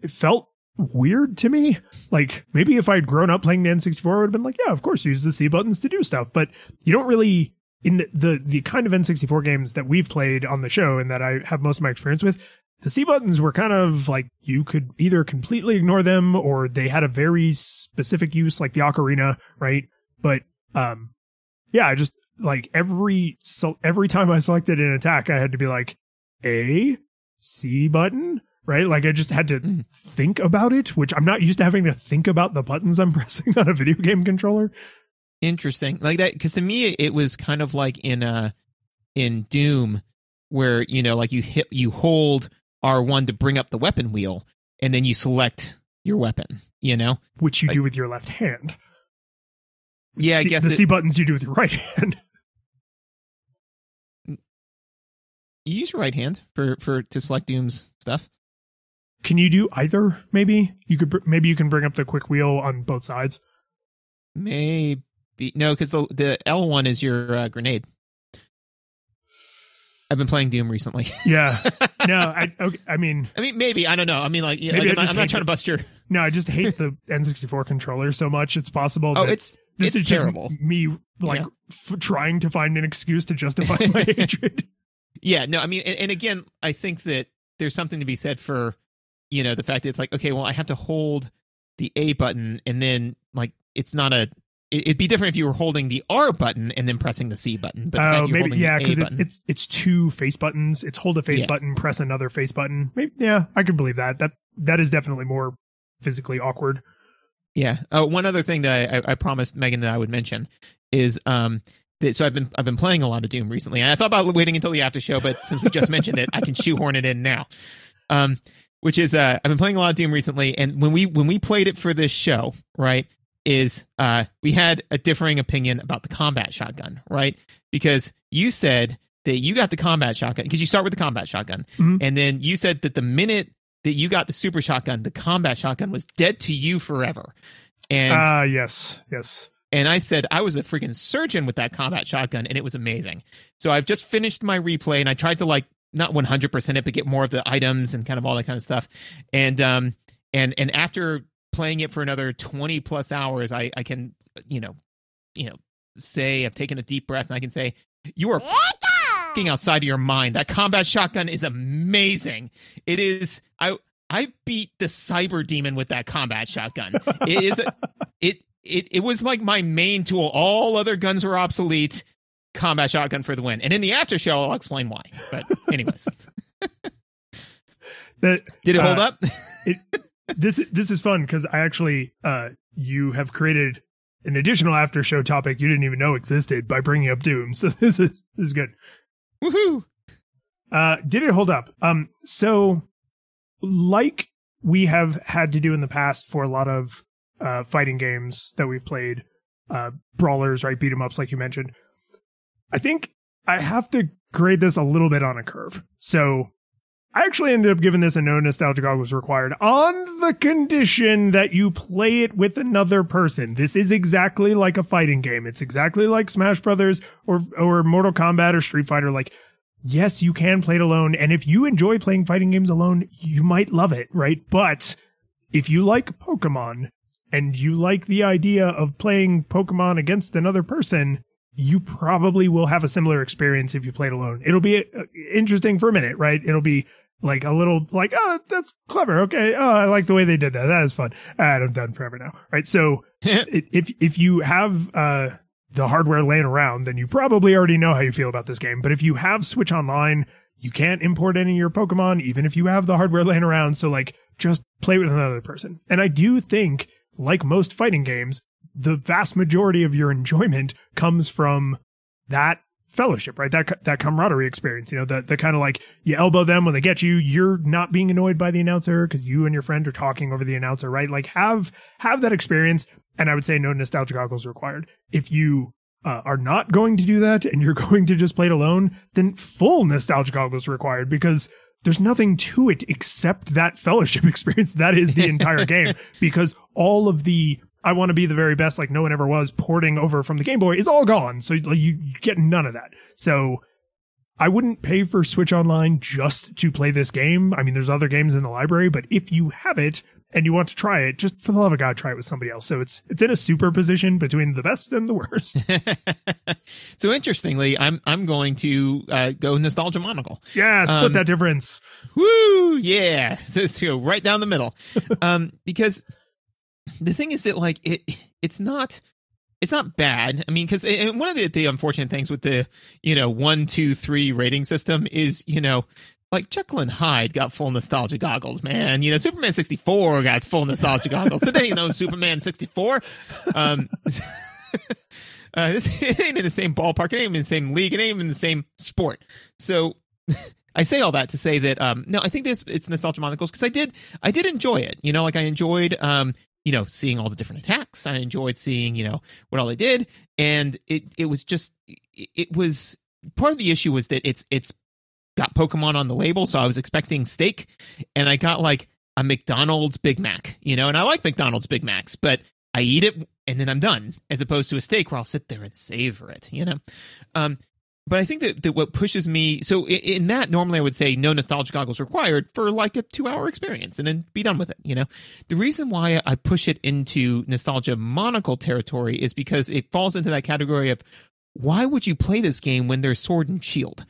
it felt weird to me. Like maybe if I'd grown up playing the N64, I would have been like, yeah, of course, use the C buttons to do stuff. But you don't really, in the kind of N64 games that we've played on the show and that I have most of my experience with, the C buttons were kind of like you could either completely ignore them or they had a very specific use, like the ocarina, right? But yeah, I just like every time I selected an attack, I had to be like A, C button, right? Like I just had to think about it, which I'm not used to having to think about the buttons I'm pressing on a video game controller. Interesting, like that, because to me it was kind of like in Doom, where like you hold R1 to bring up the weapon wheel, and then you select your weapon. Which you do with your left hand. Yeah, I guess the C buttons you do with your right hand. You use your right hand to select Doom's stuff. Can you do either? Maybe you can bring up the quick wheel on both sides. Maybe no, because the L1 is your grenade. I've been playing Doom recently. Yeah. No, I mean, maybe. I don't know. I mean, like, I'm not trying to bust your... No, I just hate the N64 controller so much. It's possible that it's terrible. Just me, like, trying to find an excuse to justify my hatred. Yeah, no, I mean, and again, I think that there's something to be said for, the fact that it's like, okay, well, I have to hold the A button, and then, like, it's not a... It'd be different if you were holding the R button and then pressing the C button. But maybe, yeah, because it's two face buttons. It's hold a face button, press another face button. Maybe, yeah, I could believe that. That is definitely more physically awkward. Yeah. One other thing that I promised Megan that I would mention is so I've been playing a lot of Doom recently, and I thought about waiting until the after show, but since we just mentioned it, I can shoehorn it in now. Which is I've been playing a lot of Doom recently, and when we played it for this show, right? We had a differing opinion about the combat shotgun, right? Because you said that you got the combat shotgun, because you start with the combat shotgun, and then you said that the minute that you got the super shotgun, the combat shotgun was dead to you forever. And yes. And I said I was a freaking surgeon with that combat shotgun, and it was amazing. So I've just finished my replay, and I tried to, like, not 100% it, but get more of the items and kind of all that kind of stuff. And after playing it for another 20 plus hours, I can, say, I've taken a deep breath, and I can say, you are f***ing outside of your mind. That combat shotgun is amazing. It is, I beat the cyber demon with that combat shotgun. It was like my main tool. All other guns were obsolete. Combat shotgun for the win. And in the after show, I'll explain why. But anyways. Did it hold up? This is fun because I actually, you have created an additional after show topic you didn't even know existed by bringing up Doom. So this is good. Woohoo! Did it hold up? So like we have had to do in the past for a lot of fighting games that we've played, brawlers, right? Beat 'em ups, like you mentioned. I think I have to grade this a little bit on a curve. So I actually ended up giving this a no nostalgia goggles required on the condition that you play it with another person. This is exactly like a fighting game. It's exactly like Smash Brothers or Mortal Kombat or Street Fighter. Like, yes, you can play it alone. And if you enjoy playing fighting games alone, you might love it, right? But if you like Pokemon and you like the idea of playing Pokemon against another person, you probably will have a similar experience if you play it alone. It'll be interesting for a minute, right? It'll be like a little like, oh, that's clever. Okay. Oh, I like the way they did that. That is fun. I'm done forever now. Right. So if you have the hardware laying around, then you probably already know how you feel about this game. But if you have Switch Online, you can't import any of your Pokemon, even if you have the hardware laying around. So like just play with another person. And I do think, like most fighting games, the vast majority of your enjoyment comes from that fellowship, right? That camaraderie experience, the kind of like you elbow them when they get you, you're not being annoyed by the announcer because you and your friend are talking over the announcer, right? Like have that experience. And I would say no nostalgia goggles required. If you are not going to do that and you're going to just play it alone, then full nostalgia goggles required, because there's nothing to it except that fellowship experience. That is the entire game, because all of the I want to be the very best, like no one ever was, porting over from the Game Boy is all gone. So you get none of that. So I wouldn't pay for Switch Online just to play this game. I mean, there's other games in the library, but if you have it and you want to try it, just for the love of God, try it with somebody else. So it's in a super position between the best and the worst. So interestingly, I'm going to go Nostalgia Monocle. Yeah, split that difference. Woo, yeah. Let's go right down the middle. Because the thing is that like it's not bad. I mean, because one of the unfortunate things with the 1, 2, 3 rating system is like Jekyll and Hyde got full nostalgia goggles, man. Superman 64 got full nostalgia goggles. Today, Superman 64. It ain't in the same ballpark. It ain't in the same league. It ain't even in the same sport. So I say all that to say that no, I think it's nostalgia monocles because I did enjoy it. Like I enjoyed seeing all the different attacks. I enjoyed seeing what all they did, and it was part of the issue was that it's got Pokemon on the label, so I was expecting steak, and I got like a McDonald's Big Mac, and I like McDonald's Big Macs, but I eat it and then I'm done, as opposed to a steak where I'll sit there and savor it, But I think that what pushes me, so in that, normally I would say no nostalgia goggles required for like a 2-hour experience and then be done with it, The reason why I push it into nostalgia monocle territory is because it falls into that category of why would you play this game when there's Sword and Shield,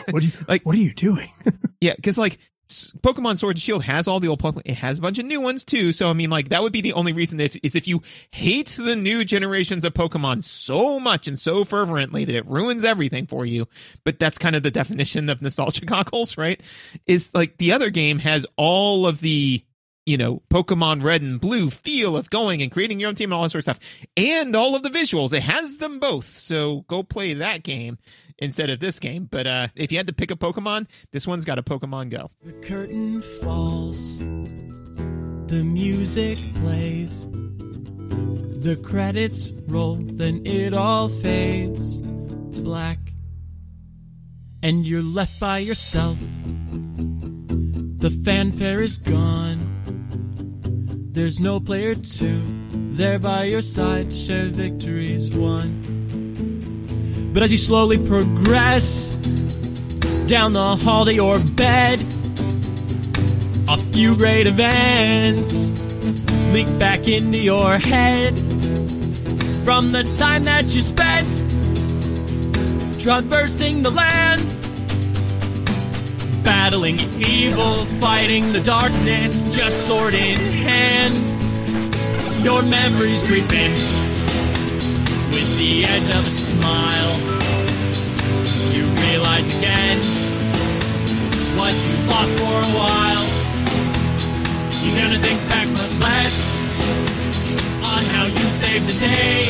What are you doing? Yeah, because like Pokemon Sword and Shield has all the old Pokemon. It has a bunch of new ones too. So I mean, like that would be the only reason if you hate the new generations of Pokemon so much and so fervently that it ruins everything for you. But that's kind of the definition of nostalgia goggles, right? Is like the other game has all of the Pokemon Red and Blue feel of going and creating your own team and all that sort of stuff, and all of the visuals. It has them both. So go play that game instead of this game. But if you had to pick a Pokemon, this one's got a Pokemon Go. The curtain falls, the music plays, the credits roll, then it all fades to black, and you're left by yourself. The fanfare is gone, there's no player 2 there by your side to share victories won. But as you slowly progress down the hall to your bed, a few great events leak back into your head from the time that you spent traversing the land, battling evil, fighting the darkness, just sword in hand. Your memories creeping with the edge of a smile. You realize again what you lost for a while. You're gonna think back much less on how you saved the day